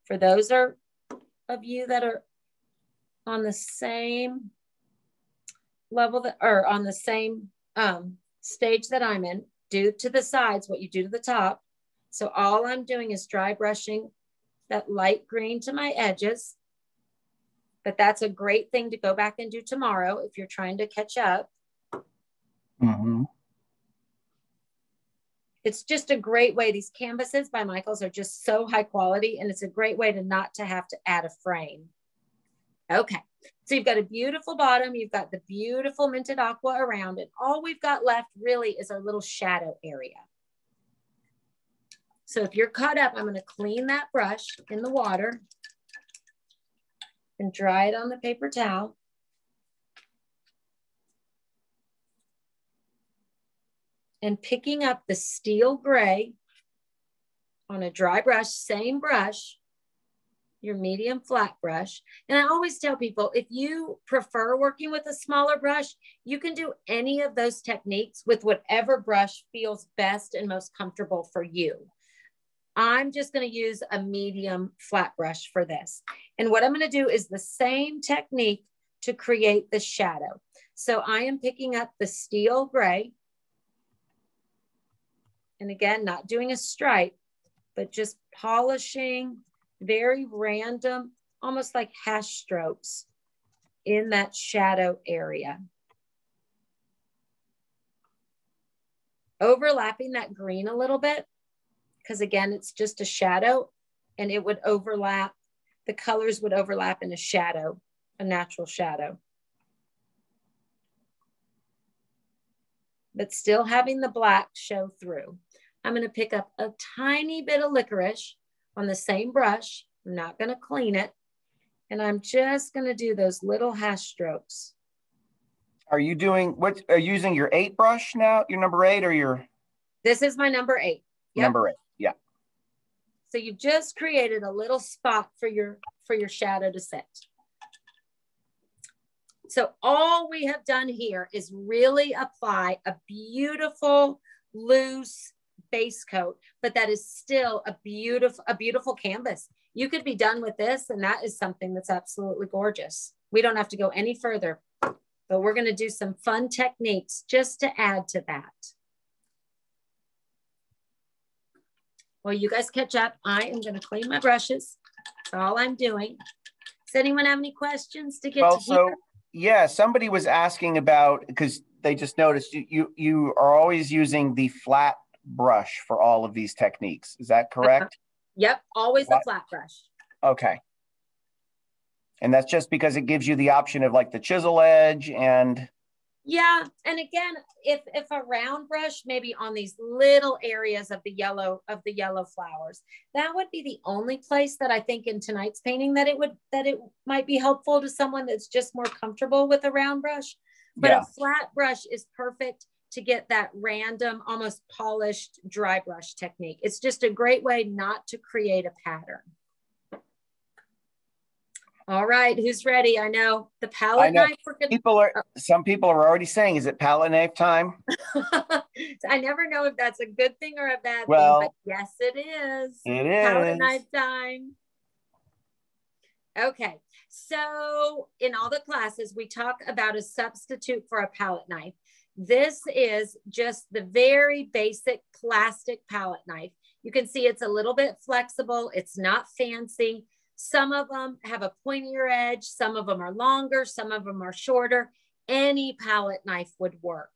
For those of you that are on the same level that, or on the same stage that I'm in, do to the sides what you do to the top. So all I'm doing is dry brushing that light green to my edges. But that's a great thing to go back and do tomorrow if you're trying to catch up. Mm-hmm. It's just a great way. These canvases by Michaels are just so high quality, and it's a great way to not to have to add a frame. Okay, so you've got a beautiful bottom. You've got the beautiful Minted Aqua around it. All we've got left really is our little shadow area. So if you're caught up, I'm going to clean that brush in the water and dry it on the paper towel. And picking up the steel gray on a dry brush, same brush, your medium flat brush. And I always tell people, if you prefer working with a smaller brush, you can do any of those techniques with whatever brush feels best and most comfortable for you. I'm just going to use a medium flat brush for this. And what I'm going to do is the same technique to create the shadow. So I am picking up the steel gray. And again, not doing a stripe, but just polishing very random, almost like hash strokes in that shadow area. Overlapping that green a little bit, because again, it's just a shadow and it would overlap, the colors would overlap in a shadow, a natural shadow. But still having the black show through. I'm going to pick up a tiny bit of licorice on the same brush. I'm not going to clean it. And I'm just going to do those little hash strokes. Are you doing, what are you using your 8 brush now? Your number 8 or your? This is my number 8. Yep. Number 8, yeah. So you've just created a little spot for your shadow to sit. So all we have done here is really apply a beautiful, loose base coat, but that is still a beautiful canvas. You could be done with this, and that is something that's absolutely gorgeous. We don't have to go any further, but we're going to do some fun techniques just to add to that. Well, you guys catch up. I am going to clean my brushes. That's all I'm doing. Does anyone have any questions to get to here? Yeah, somebody was asking about, because they just noticed you are always using the flat brush for all of these techniques. Is that correct? Yep, always a flat brush. Okay. And that's just because it gives you the option of like the chisel edge and... Yeah, and again, if a round brush, maybe on these little areas of the yellow flowers, that would be the only place that I think in tonight's painting that it might be helpful to someone that's just more comfortable with a round brush. But yeah, a flat brush is perfect to get that random, almost polished dry brush technique. It's just a great way not to create a pattern. All right, who's ready? I know the palette knife. Some people are already saying, is it palette knife time? I never know if that's a good thing or a bad thing, but yes, it is. It is. Palette knife time. Okay, so in all the classes, we talk about a substitute for a palette knife. This is just the very basic plastic palette knife. You can see it's a little bit flexible. It's not fancy. Some of them have a pointier edge. Some of them are longer. Some of them are shorter. Any palette knife would work.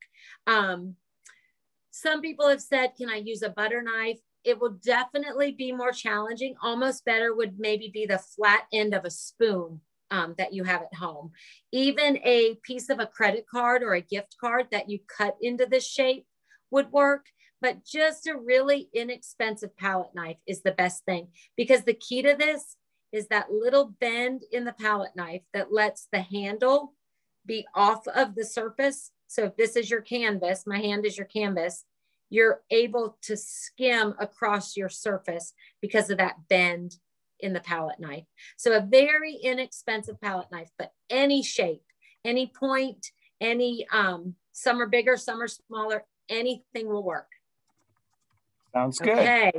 Some people have said, can I use a butter knife? It will definitely be more challenging. Almost better would maybe be the flat end of a spoon that you have at home. Even a piece of a credit card or a gift card that you cut into this shape would work. But just a really inexpensive palette knife is the best thing, because the key to this is that little bend in the palette knife that lets the handle be off of the surface. So if this is your canvas, my hand is your canvas, you're able to skim across your surface because of that bend in the palette knife. So a very inexpensive palette knife, but any shape, any point, any, some are bigger, some are smaller, anything will work. Sounds good. Okay.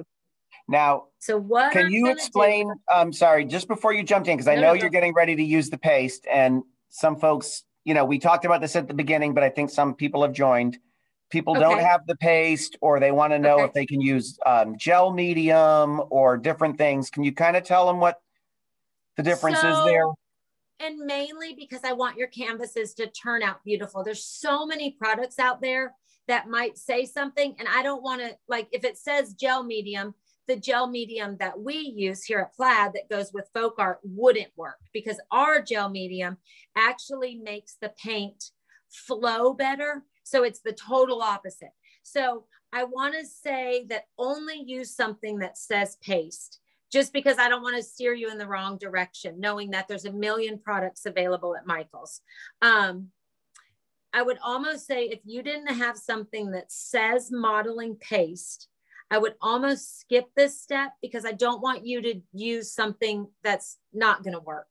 Now, so what can you explain, sorry, just before you jumped in, because I know you're getting ready to use the paste, and some folks, you know, we talked about this at the beginning, but I think some people have joined. People don't have the paste, or they want to know if they can use gel medium or different things. Can you kind of tell them what the difference is there? And mainly because I want your canvases to turn out beautiful. There's so many products out there that might say something, and I don't want to, like, if it says gel medium, the gel medium that we use here at Plaid that goes with FolkArt wouldn't work, because our gel medium actually makes the paint flow better. So it's the total opposite. So I want to say that only use something that says paste, just because I don't want to steer you in the wrong direction, knowing that there's a million products available at Michael's. I would almost say if you didn't have something that says modeling paste, I would almost skip this step, because I don't want you to use something that's not going to work.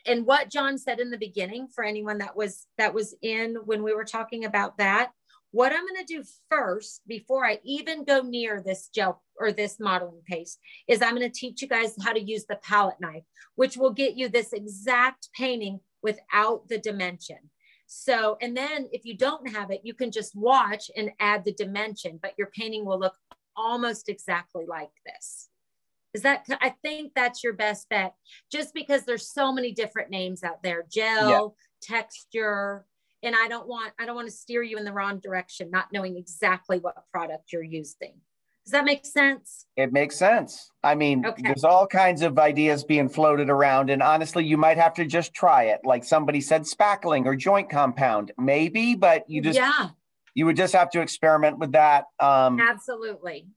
And what John said in the beginning, for anyone that was in when we were talking about that, what I'm going to do first, before I even go near this gel or this modeling paste, is I'm going to teach you guys how to use the palette knife, which will get you this exact painting without the dimension. So, and then if you don't have it, you can just watch and add the dimension, but your painting will look almost exactly like this. Is that, I think that's your best bet, just because there's so many different names out there, gel, texture, and I don't want to steer you in the wrong direction, not knowing exactly what product you're using. Does that make sense? It makes sense. I mean, there's all kinds of ideas being floated around, and honestly, you might have to just try it. Like somebody said, spackling or joint compound, maybe, but you just, you would just have to experiment with that. Absolutely.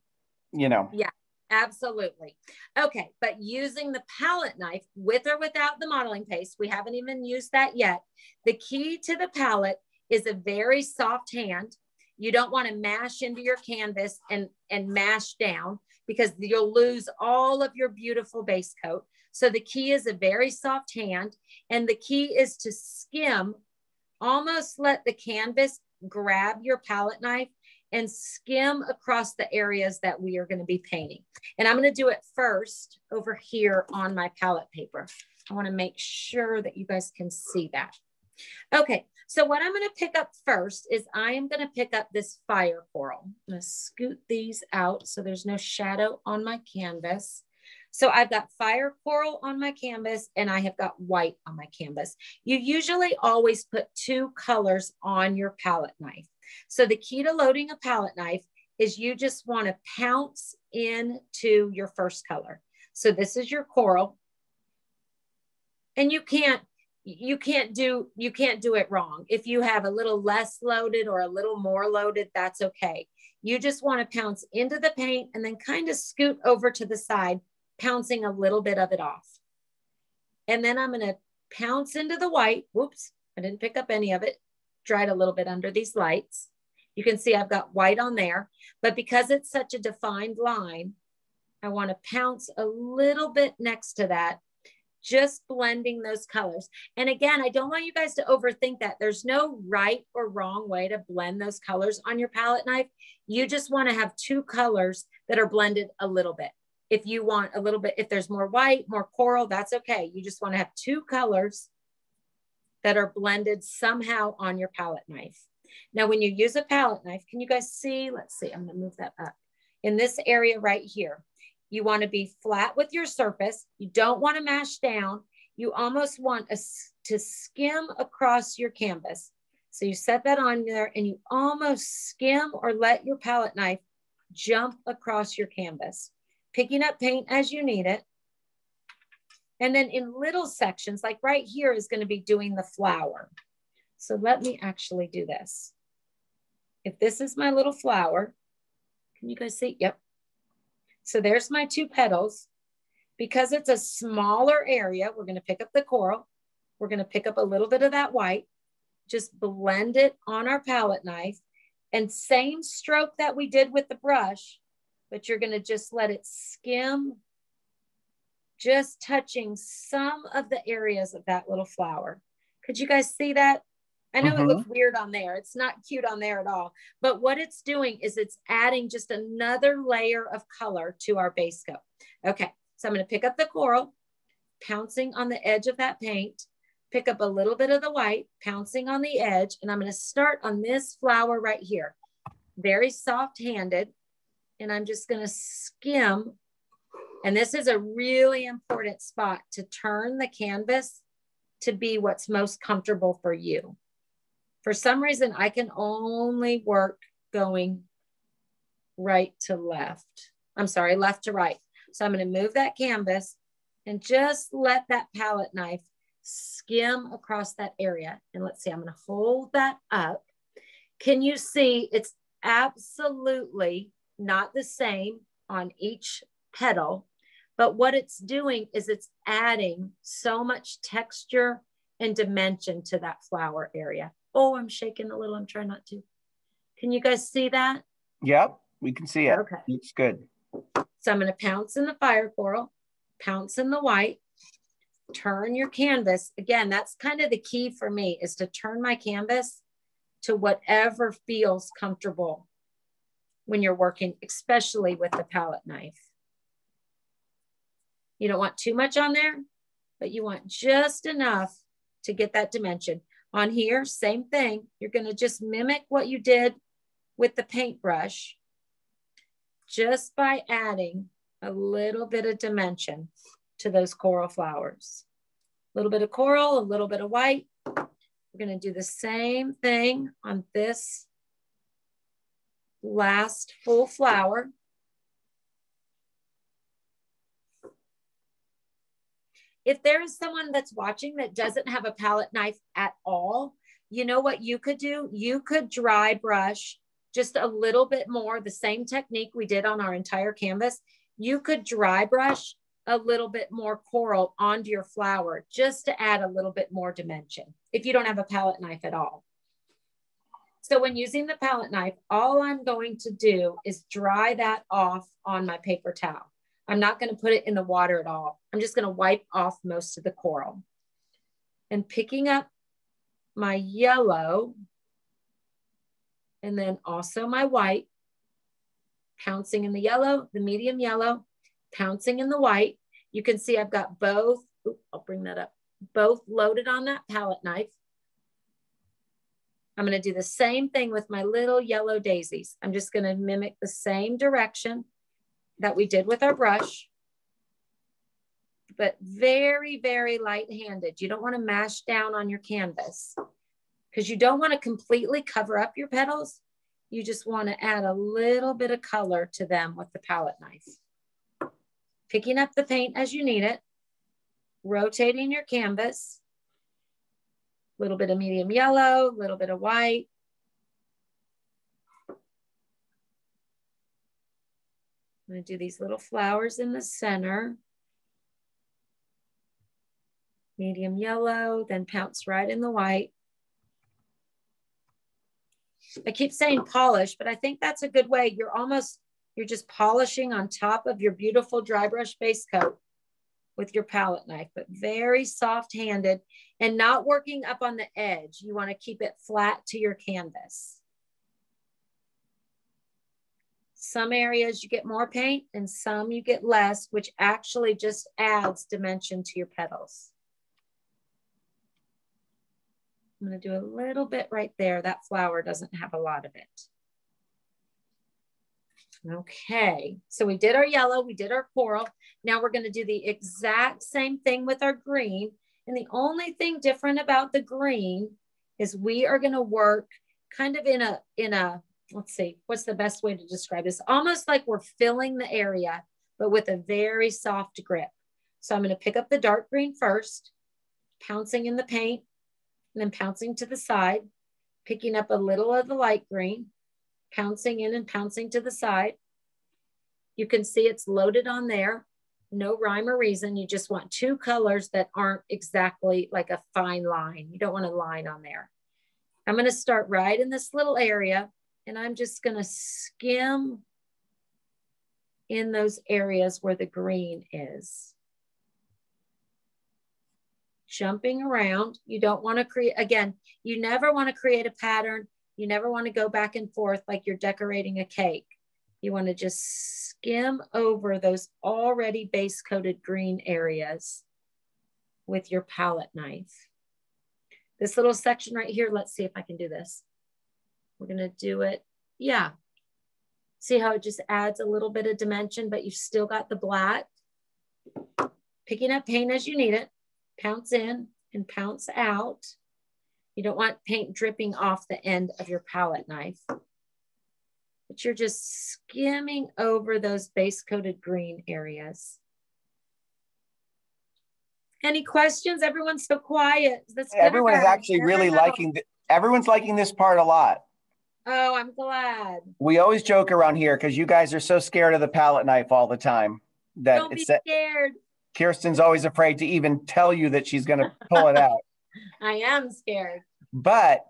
You know. Yeah, absolutely. Okay, but using the palette knife, with or without the modeling paste, we haven't even used that yet. The key to the palette is a very soft hand. You don't want to mash into your canvas and mash down, because you'll lose all of your beautiful base coat. So the key is a very soft hand, and the key is to skim, almost let the canvas grab your palette knife and skim across the areas that we are going to be painting. And I'm going to do it first over here on my palette paper. I want to make sure that you guys can see that. Okay, so what I'm going to pick up first is I am going to pick up this fire coral. I'm going to scoot these out so there's no shadow on my canvas. So I've got fire coral on my canvas, and I have got white on my canvas. You usually always put two colors on your palette knife. So the key to loading a palette knife is you just want to pounce into your first color. So this is your coral, and you can't do it wrong. If you have a little less loaded or a little more loaded, that's okay. You just want to pounce into the paint and then kind of scoot over to the side, pouncing a little bit of it off. And then I'm going to pounce into the white. Whoops, I didn't pick up any of it. Dried a little bit under these lights. You can see I've got white on there, but because it's such a defined line, I want to pounce a little bit next to that, just blending those colors. And again, I don't want you guys to overthink that. There's no right or wrong way to blend those colors on your palette knife. You just want to have two colors that are blended a little bit. If you want a little bit, if there's more white, more coral, that's okay. You just want to have two colors that are blended somehow on your palette knife. Now, when you use a palette knife, can you guys see? Let's see, I'm going to move that up. In this area right here, you want to be flat with your surface. You don't want to mash down. You almost want to skim across your canvas. So you set that on there and you almost skim or let your palette knife jump across your canvas, picking up paint as you need it. And then in little sections, like right here is going to be doing the flower. So let me actually do this. If this is my little flower, can you guys see? Yep. So there's my two petals. Because it's a smaller area, we're going to pick up the coral. We're going to pick up a little bit of that white, just blend it on our palette knife, and same stroke that we did with the brush, but you're going to just let it skim, just touching some of the areas of that little flower. Could you guys see that? I know it looks weird on there. It's not cute on there at all. But what it's doing is it's adding just another layer of color to our base coat. Okay, so I'm going to pick up the coral, pouncing on the edge of that paint, pick up a little bit of the white, pouncing on the edge, and I'm going to start on this flower right here. Very soft-handed, and I'm just going to skim. And this is a really important spot to turn the canvas to be what's most comfortable for you. For some reason, I can only work going right to left. I'm sorry, left to right. So I'm going to move that canvas and just let that palette knife skim across that area. And let's see, I'm going to hold that up. Can you see it's absolutely not the same on each petal, but what it's doing is it's adding so much texture and dimension to that flower area. Oh, I'm shaking a little. I'm trying not to. Can you guys see that? Yep, we can see it. Okay. It's good. So I'm going to pounce in the fire coral, pounce in the white, turn your canvas. Again, that's kind of the key for me, is to turn my canvas to whatever feels comfortable when you're working, especially with the palette knife. You don't want too much on there, but you want just enough to get that dimension. On here, same thing. You're going to just mimic what you did with the paintbrush, just by adding a little bit of dimension to those coral flowers. A little bit of coral, a little bit of white. We're going to do the same thing on this last full flower. If there is someone that's watching that doesn't have a palette knife at all, you know what you could do? You could dry brush just a little bit more, the same technique we did on our entire canvas. You could dry brush a little bit more coral onto your flower just to add a little bit more dimension if you don't have a palette knife at all. So when using the palette knife, all I'm going to do is dry that off on my paper towel. I'm not going to put it in the water at all. I'm just going to wipe off most of the coral. And picking up my yellow and then also my white, pouncing in the yellow, the medium yellow, pouncing in the white. You can see I've got both, I'll bring that up, both loaded on that palette knife. I'm going to do the same thing with my little yellow daisies. I'm just going to mimic the same direction that we did with our brush, but very, very light-handed. You don't want to mash down on your canvas because you don't want to completely cover up your petals. You just want to add a little bit of color to them with the palette knife. Picking up the paint as you need it, rotating your canvas, a little bit of medium yellow, a little bit of white. I'm going to do these little flowers in the center. Medium yellow, then pounce right in the white. I keep saying polish, but I think that's a good way. You're just polishing on top of your beautiful dry brush base coat with your palette knife, but very soft-handed and not working up on the edge. You want to keep it flat to your canvas. Some areas you get more paint and some you get less, which actually just adds dimension to your petals. I'm going to do a little bit right there. That flower doesn't have a lot of it. Okay, so we did our yellow, we did our coral. Now we're going to do the exact same thing with our green. And the only thing different about the green is we are going to work kind of in a, let's see, what's the best way to describe this? Almost like we're filling the area, but with a very soft grip. So I'm going to pick up the dark green first, pouncing in the paint, and then pouncing to the side, picking up a little of the light green, pouncing in and pouncing to the side. You can see it's loaded on there. No rhyme or reason. You just want two colors that aren't exactly like a fine line. You don't want a line on there. I'm going to start right in this little area, and I'm just going to skim in those areas where the green is. Jumping around. You don't want to create, again, you never want to create a pattern. You never want to go back and forth like you're decorating a cake. You want to just skim over those already base coated green areas with your palette knife. This little section right here, let's see if I can do this. We're going to do it. Yeah. See how it just adds a little bit of dimension, but you've still got the black. Picking up paint as you need it. Pounce in and pounce out. You don't want paint dripping off the end of your palette knife. But you're just skimming over those base coated green areas. Any questions? Everyone's so quiet. Everyone is actually really liking everyone's liking this part a lot. Oh, I'm glad. We always joke around here because you guys are so scared of the palette knife all the time. That don't be scared. Kirsten's always afraid to even tell you that she's going to pull it out. I am scared. But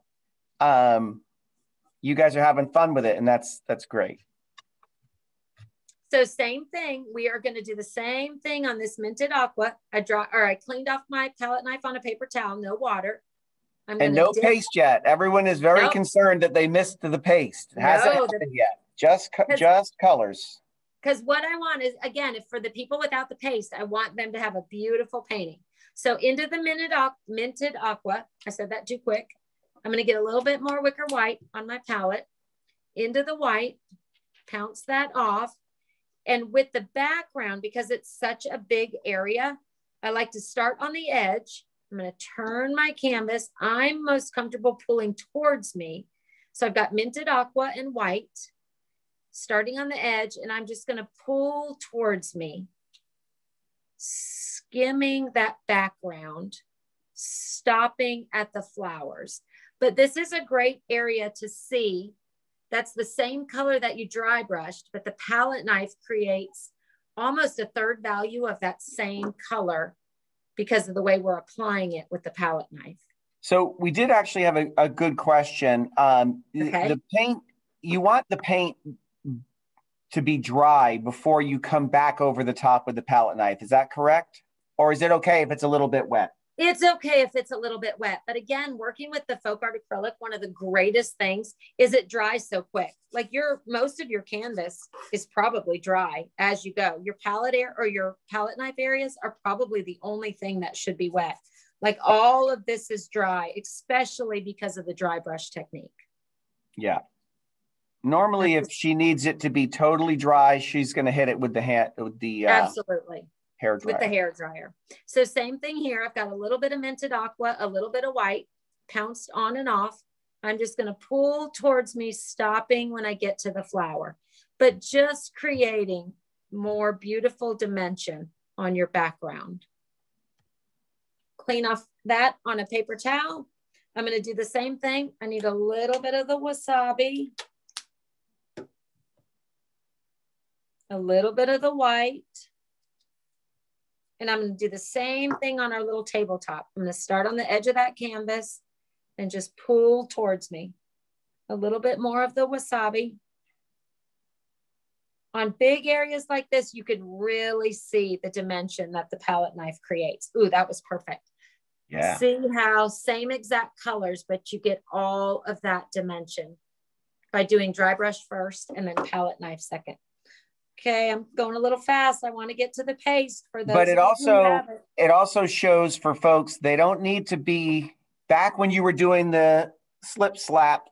you guys are having fun with it, and that's great. So same thing. We are going to do the same thing on this minted aqua. I cleaned off my palette knife on a paper towel, no water. And no paste yet. Everyone is very concerned that they missed the paste. It hasn't happened yet. Just colors. Because what I want is, again, if for the people without the paste, I want them to have a beautiful painting. So into the minted aqua, I said that too quick. I'm going to get a little bit more wicker white on my palette. Into the white, pounce that off. And with the background, because it's such a big area, I like to start on the edge. I'm going to turn my canvas. I'm most comfortable pulling towards me. So I've got minted aqua and white starting on the edge, and I'm just going to pull towards me, skimming that background, stopping at the flowers. But this is a great area to see. That's the same color that you dry brushed, but the palette knife creates almost a third value of that same color because of the way we're applying it with the palette knife. So we did actually have a good question. The paint, you want the paint to be dry before you come back over the top with the palette knife. Is that correct? Or is it okay if it's a little bit wet? It's okay if it's a little bit wet. But again, working with the FolkArt acrylic, one of the greatest things is it dries so quick. Like most of your canvas is probably dry as you go. Your palette knife areas are probably the only thing that should be wet. Like all of this is dry, especially because of the dry brush technique. Yeah. Normally, if she needs it to be totally dry, she's going to hit it with the absolutely. Hair dryer. With the hair dryer. So same thing here. I've got a little bit of minted aqua, a little bit of white, pounced on and off. I'm just going to pull towards me, stopping when I get to the flower, but just creating more beautiful dimension on your background. Clean off that on a paper towel. I'm going to do the same thing. I need a little bit of the wasabi, a little bit of the white. And I'm going to do the same thing on our little tabletop. I'm going to start on the edge of that canvas and just pull towards me. A little bit more of the wasabi. On big areas like this, you could really see the dimension that the palette knife creates. Ooh, that was perfect. Yeah. See how same exact colors, but you get all of that dimension. by doing dry brush first and then palette knife second. Okay, I'm going a little fast. I want to get to the paste for those. But it also shows for folks, they don't need to be back when you were doing the slip slap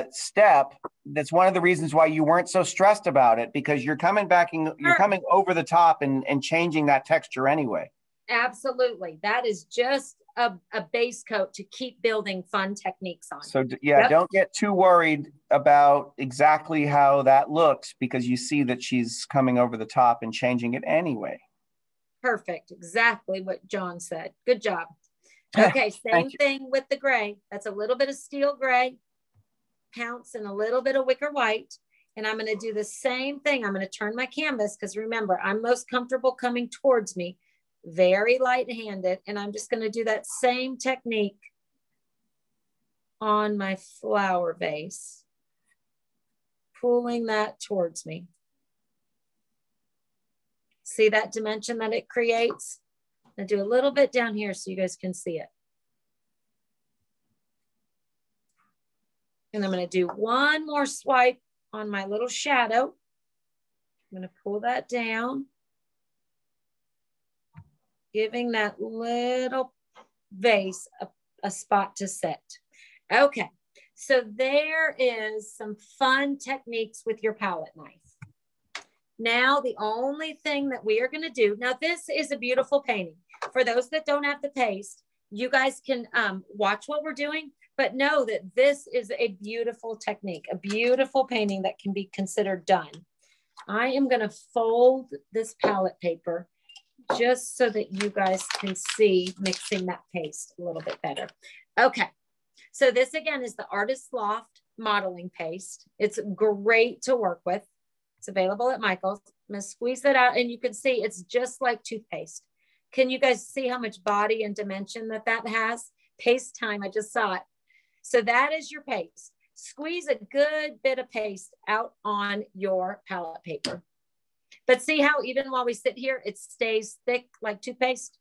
step. That's one of the reasons why you weren't so stressed about it, because you're coming back and you're coming over the top and changing that texture anyway. Absolutely. That is just a base coat to keep building fun techniques on. So yeah, don't get too worried about exactly how that looks, because you see that she's coming over the top and changing it anyway. Perfect. Exactly what John said. Good job. Okay, same thing with the gray. That's a little bit of steel gray, pounce, and a little bit of wicker white. And I'm going to do the same thing. I'm going to turn my canvas, because remember, I'm most comfortable coming towards me, very light-handed. And I'm just going to do that same technique on my flower vase, pulling that towards me. See that dimension that it creates? I'll do a little bit down here so you guys can see it. And I'm going to do one more swipe on my little shadow. I'm going to pull that down, giving that little vase a spot to sit. Okay, so there is some fun techniques with your palette knife. Now, the only thing that we are going to do, now this is a beautiful painting. For those that don't have the paste, you guys can watch what we're doing, but know that this is a beautiful technique, a beautiful painting that can be considered done. I am going to fold this palette paper just so that you guys can see mixing that paste a little bit better. Okay, so this again is the Artist Loft modeling paste. It's great to work with. It's available at Michael's. I'm going to squeeze that out and you can see it's just like toothpaste. Can you guys see how much body and dimension that has? Paste time, I just saw it. So that is your paste. Squeeze a good bit of paste out on your palette paper. But see how even while we sit here, it stays thick like toothpaste?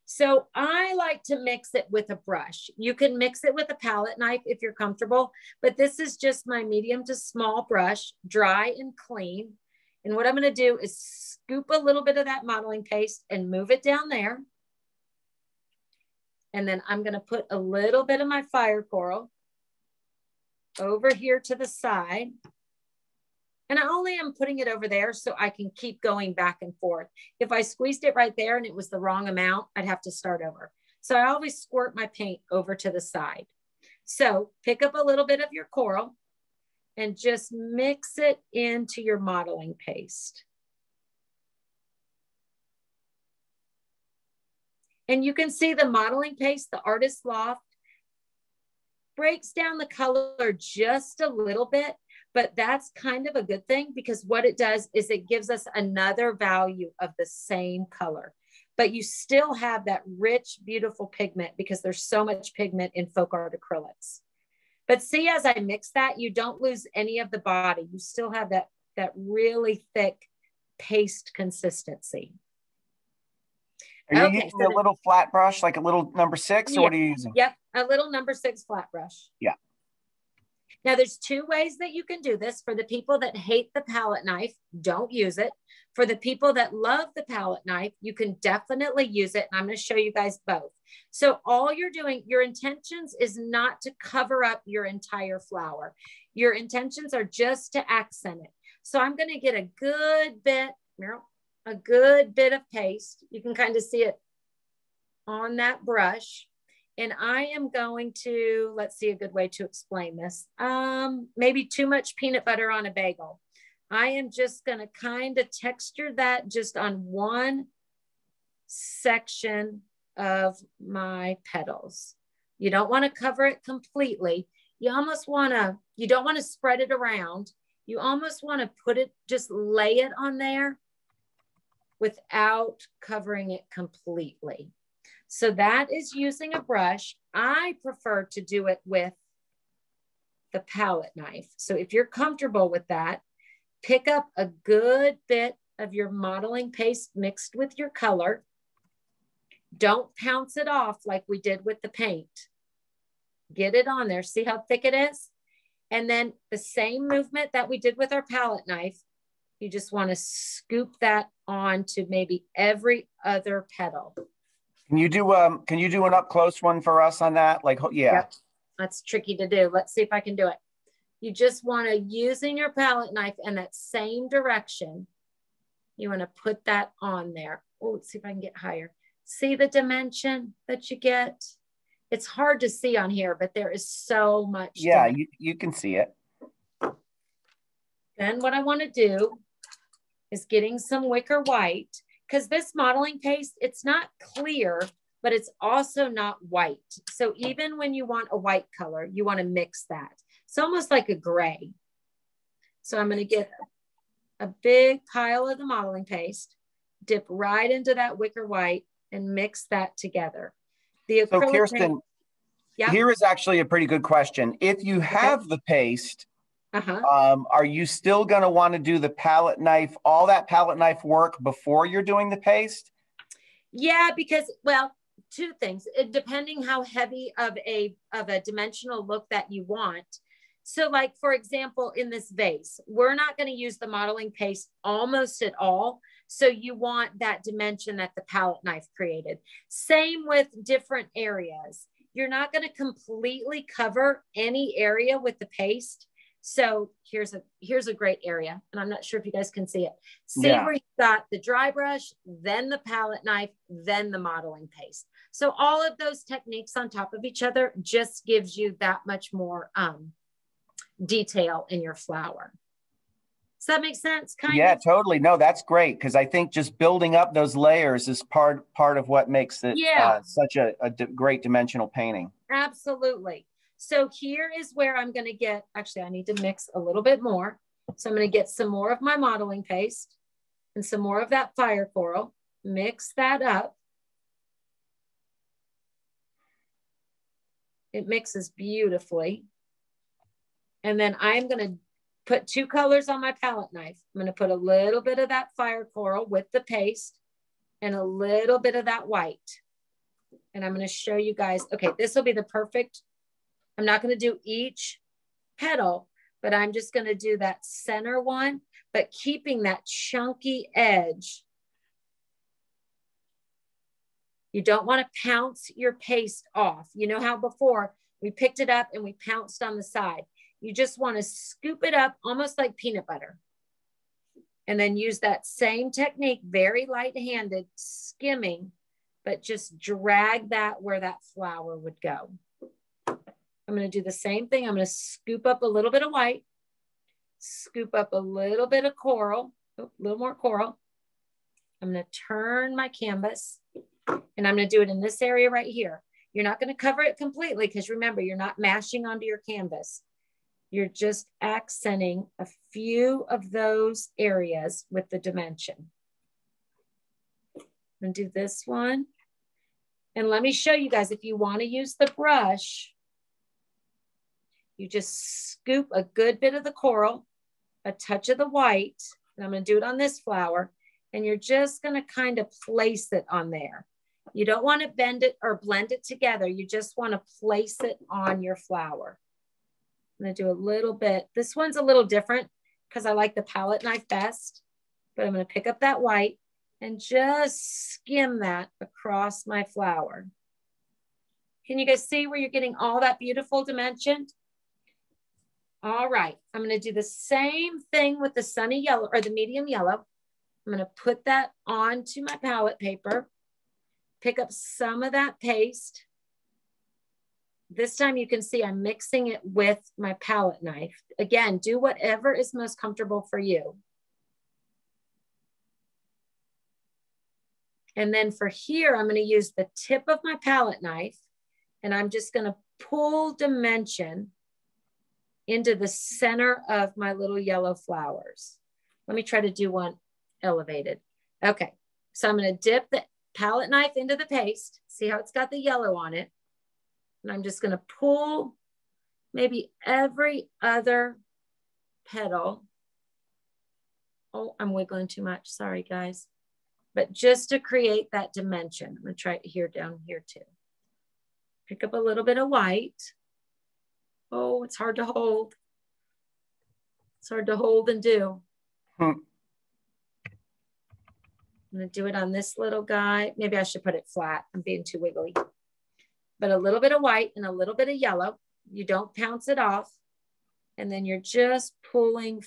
So I like to mix it with a brush. You can mix it with a palette knife if you're comfortable, but this is just my medium to small brush, dry and clean. And what I'm going to do is scoop a little bit of that modeling paste and move it down there. And then I'm going to put a little bit of my fire coral over here to the side. And I only am putting it over there so I can keep going back and forth. If I squeezed it right there and it was the wrong amount, I'd have to start over. So I always squirt my paint over to the side. So pick up a little bit of your coral and just mix it into your modeling paste. And you can see the modeling paste, the Artist Loft, breaks down the color just a little bit, but that's kind of a good thing because what it does is it gives us another value of the same color, but you still have that rich, beautiful pigment because there's so much pigment in FolkArt acrylics. But see, as I mix that, you don't lose any of the body. You still have that really thick paste consistency. Are you using a little flat brush, like a little number 6, or what are you using? Yep, a little number 6 flat brush. Yeah. Now, there's 2 ways that you can do this. For the people that hate the palette knife, don't use it. For the people that love the palette knife, you can definitely use it. And I'm going to show you guys both. So all you're doing, your intentions is not to cover up your entire flower. Your intentions are just to accent it. So I'm going to get a good bit, Meryl, a good bit of paste. You can kind of see it on that brush. And I am going to, let's see a good way to explain this. Maybe too much peanut butter on a bagel. I am just going to kind of texture that just on one section of my petals. You don't want to cover it completely. You almost want to, you don't want to spread it around. You almost want to put it, just lay it on there without covering it completely. So that is using a brush. I prefer to do it with the palette knife. So if you're comfortable with that, pick up a good bit of your modeling paste mixed with your color. Don't pounce it off like we did with the paint. Get it on there. See how thick it is? And then the same movement that we did with our palette knife, you just want to scoop that onto maybe every other petal. Can you do an up close one for us on that? Like, yeah. Yep. That's tricky to do. Let's see if I can do it. You just want to, using your palette knife in that same direction, you want to put that on there. Oh, let's see if I can get higher. See the dimension that you get? It's hard to see on here, but there is so much. Yeah, you can see it. Then what I want to do is getting some wicker white, because this modeling paste, it's not clear, but it's also not white. So even when you want a white color, you want to mix that. It's almost like a gray. So I'm going to get a big pile of the modeling paste, dip right into that wicker white, and mix that together. The acrylic so Kirsten, here is actually a pretty good question. If you have the paste, are you still going to want to do the palette knife, all that palette knife work before you're doing the paste? Yeah, because, well, two things, depending how heavy of a dimensional look that you want. So like, for example, in this vase, we're not going to use the modeling paste almost at all. So you want that dimension that the palette knife created. Same with different areas. You're not going to completely cover any area with the paste. So here's a great area, and I'm not sure if you guys can see it. See where you've got the dry brush, then the palette knife, then the modeling paste. So all of those techniques on top of each other just gives you that much more detail in your flower. Does that make sense? Yeah, totally. No, that's great, because I think just building up those layers is part of what makes it such a great dimensional painting. Absolutely. So here is where I'm going to get, actually, I need to mix a little bit more. So I'm going to get some more of my modeling paste and some more of that fire coral, mix that up. It mixes beautifully. And then I'm going to put two colors on my palette knife. I'm going to put a little bit of that fire coral with the paste and a little bit of that white. And I'm going to show you guys, okay, this will be the perfect. I'm not going to do each petal, but I'm just going to do that center one, but keeping that chunky edge. You don't want to pounce your paste off. You know how before we picked it up and we pounced on the side. You just want to scoop it up almost like peanut butter. And then use that same technique, very light-handed, skimming, but just drag that where that flower would go. I'm going to do the same thing. I'm going to scoop up a little bit of white, scoop up a little bit of coral, a little more coral. I'm going to turn my canvas, and I'm going to do it in this area right here. You're not going to cover it completely, because remember, you're not mashing onto your canvas. You're just accenting a few of those areas with the dimension. I'm going to do this one. And let me show you guys, if you want to use the brush, you just scoop a good bit of the coral, a touch of the white, and I'm going to do it on this flower, and you're just going to kind of place it on there. You don't want to bend it or blend it together. You just want to place it on your flower. I'm going to do a little bit. This one's a little different because I like the palette knife best, but I'm going to pick up that white and just skim that across my flower. Can you guys see where you're getting all that beautiful dimension? All right, I'm going to do the same thing with the sunny yellow or the medium yellow. I'm going to put that onto my palette paper, pick up some of that paste. This time you can see I'm mixing it with my palette knife. Again, do whatever is most comfortable for you. And then for here, I'm going to use the tip of my palette knife, and I'm just going to pull dimension into the center of my little yellow flowers. Let me try to do one elevated. Okay, so I'm going to dip the palette knife into the paste. See how it's got the yellow on it? And I'm just going to pull maybe every other petal. Oh, I'm wiggling too much. Sorry, guys. But just to create that dimension. I'm going to try it here, down here too. Pick up a little bit of white. Oh, it's hard to hold. It's hard to hold and do. Hmm. I'm going to do it on this little guy. Maybe I should put it flat. I'm being too wiggly. But a little bit of white and a little bit of yellow. You don't pounce it off. And then you're just pulling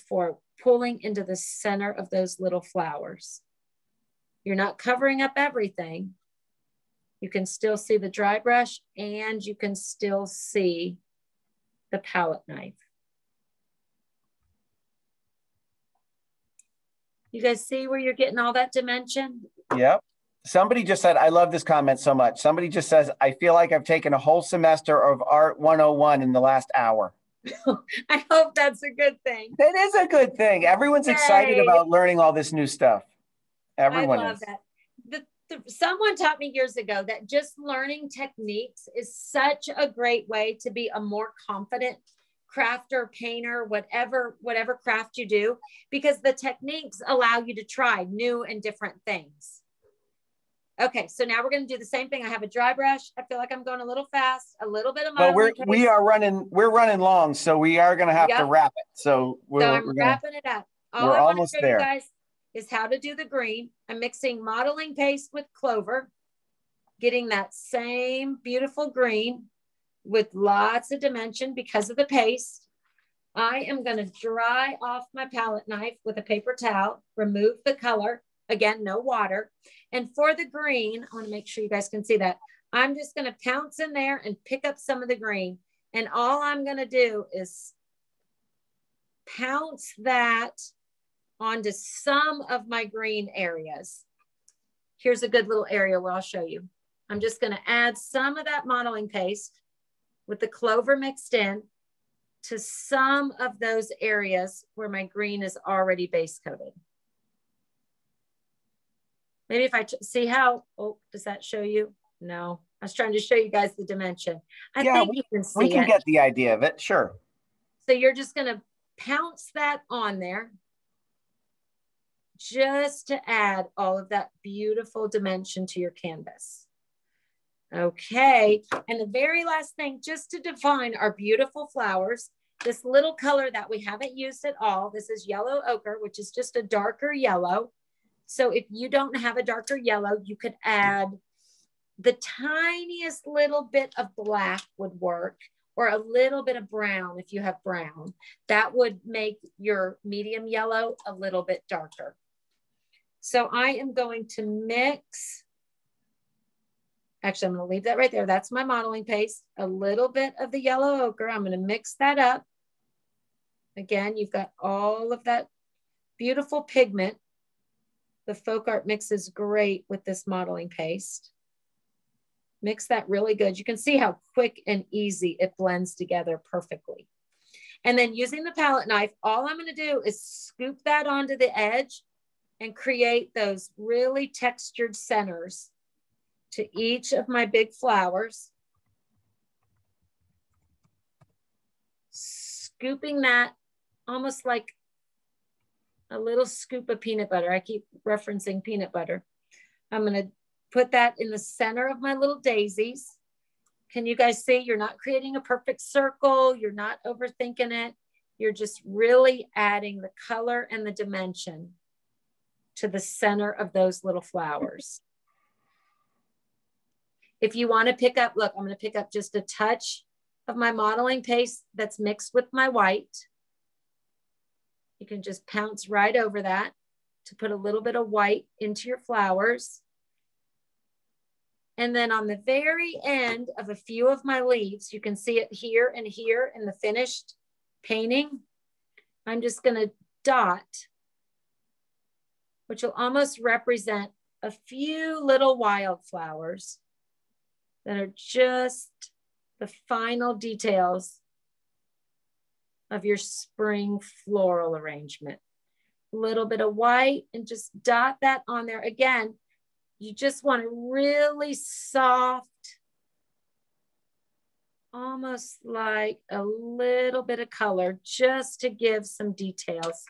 into the center of those little flowers. You're not covering up everything. You can still see the dry brush and you can still see the palette knife. You guys see where you're getting all that dimension? Yep. Somebody just said, I love this comment so much. Somebody just says, I feel like I've taken a whole semester of Art 101 in the last hour. I hope that's a good thing. It is a good thing. Everyone's excited about learning all this new stuff. Everyone I love that. Someone taught me years ago that just learning techniques is such a great way to be a more confident crafter, painter, whatever craft you do, because the techniques allow you to try new and different things. Okay, so now we're going to do the same thing. I have a dry brush. I feel like I'm going a little fast, a little bit of modeling. Well, we're running long, so we are going to have to wrap it. So I'm wrapping it up. All we're I want almost to show there. you guys is how to do the green. I'm mixing modeling paste with Clover, getting that same beautiful green with lots of dimension because of the paste. I am going to dry off my palette knife with a paper towel, remove the color. Again, no water. And for the green, I want to make sure you guys can see that. I'm just going to pounce in there and pick up some of the green. And all I'm going to do is pounce that onto some of my green areas. Here's a good little area where I'll show you. I'm just going to add some of that modeling paste with the Clover mixed in to some of those areas where my green is already base coated. Maybe if I see how, oh, does that show you? No, I was trying to show you guys the dimension. I think you can see it. We can get the idea of it, sure. So you're just going to pounce that on there just to add all of that beautiful dimension to your canvas. Okay, and the very last thing, just to define our beautiful flowers, this little color that we haven't used at all, this is yellow ochre, which is just a darker yellow. So if you don't have a darker yellow, you could add the tiniest little bit of black would work, or a little bit of brown if you have brown. That would make your medium yellow a little bit darker. So I am going to mix, actually I'm going to leave that right there. That's my modeling paste, a little bit of the yellow ochre. I'm going to mix that up. Again, you've got all of that beautiful pigment. The FolkArt mixes great with this modeling paste. Mix that really good. You can see how quick and easy it blends together perfectly. And then using the palette knife, all I'm going to do is scoop that onto the edge and create those really textured centers to each of my big flowers. Scooping that almost like a little scoop of peanut butter. I keep referencing peanut butter. I'm going to put that in the center of my little daisies. Can you guys see? You're not creating a perfect circle. You're not overthinking it. You're just really adding the color and the dimension to the center of those little flowers. If you want to pick up, look, I'm going to pick up just a touch of my modeling paste that's mixed with my white. You can just pounce right over that to put a little bit of white into your flowers. And then on the very end of a few of my leaves, you can see it here and here in the finished painting. I'm just going to dot, which will almost represent a few little wildflowers that are just the final details of your spring floral arrangement. A little bit of white and just dot that on there. Again, you just want a really soft, almost like a little bit of color just to give some details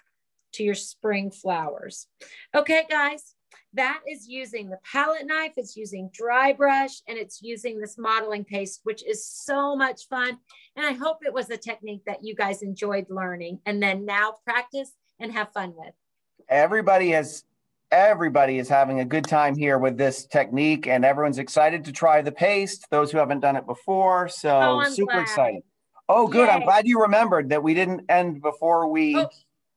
to your spring flowers. Okay, guys, That is using the palette knife, it's using dry brush, and it's using this modeling paste, which is so much fun. And I hope it was a technique that you guys enjoyed learning and then now practice and have fun with. Everybody is having a good time here with this technique, and everyone's excited to try the paste, those who haven't done it before. So super excited. Oh, good. Yay. I'm glad you remembered that we didn't end before we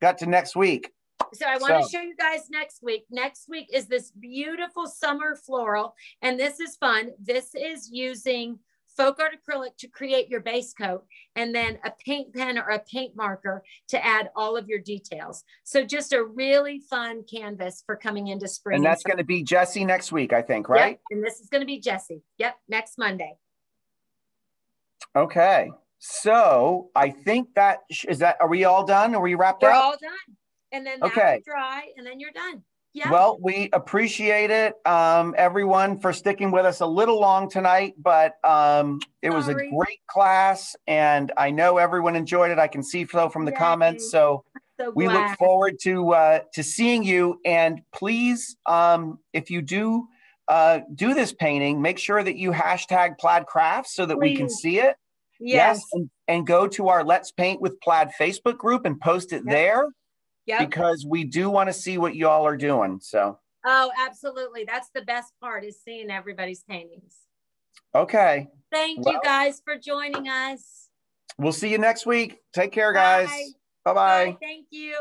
got to next week. So I want to show you guys next week. Next week is this beautiful summer floral, and this is fun. This is using FolkArt acrylic to create your base coat, and then a paint pen or a paint marker to add all of your details. So just a really fun canvas for coming into spring. And that's going to be Jessie next week, I think, right? Yep. And this is going to be Jessie. Yep, next Monday. Okay. So I think that is that. Are we all done? Are we wrapped up? We're all done. And then that will dry, and then you're done. Yeah. Well, we appreciate it, everyone, for sticking with us a little long tonight, but it was a great class, and I know everyone enjoyed it. I can see so from the comments. So we look forward to seeing you. And please, if you do this painting, make sure that you hashtag Plaid Crafts so that we can see it. Yes. And go to our Let's Paint with Plaid Facebook group and post it there. Because we do want to see what y'all are doing. So. Oh, absolutely. That's the best part, is seeing everybody's paintings. Okay. Thank you guys for joining us. We'll see you next week. Take care, guys. Bye-bye. Thank you.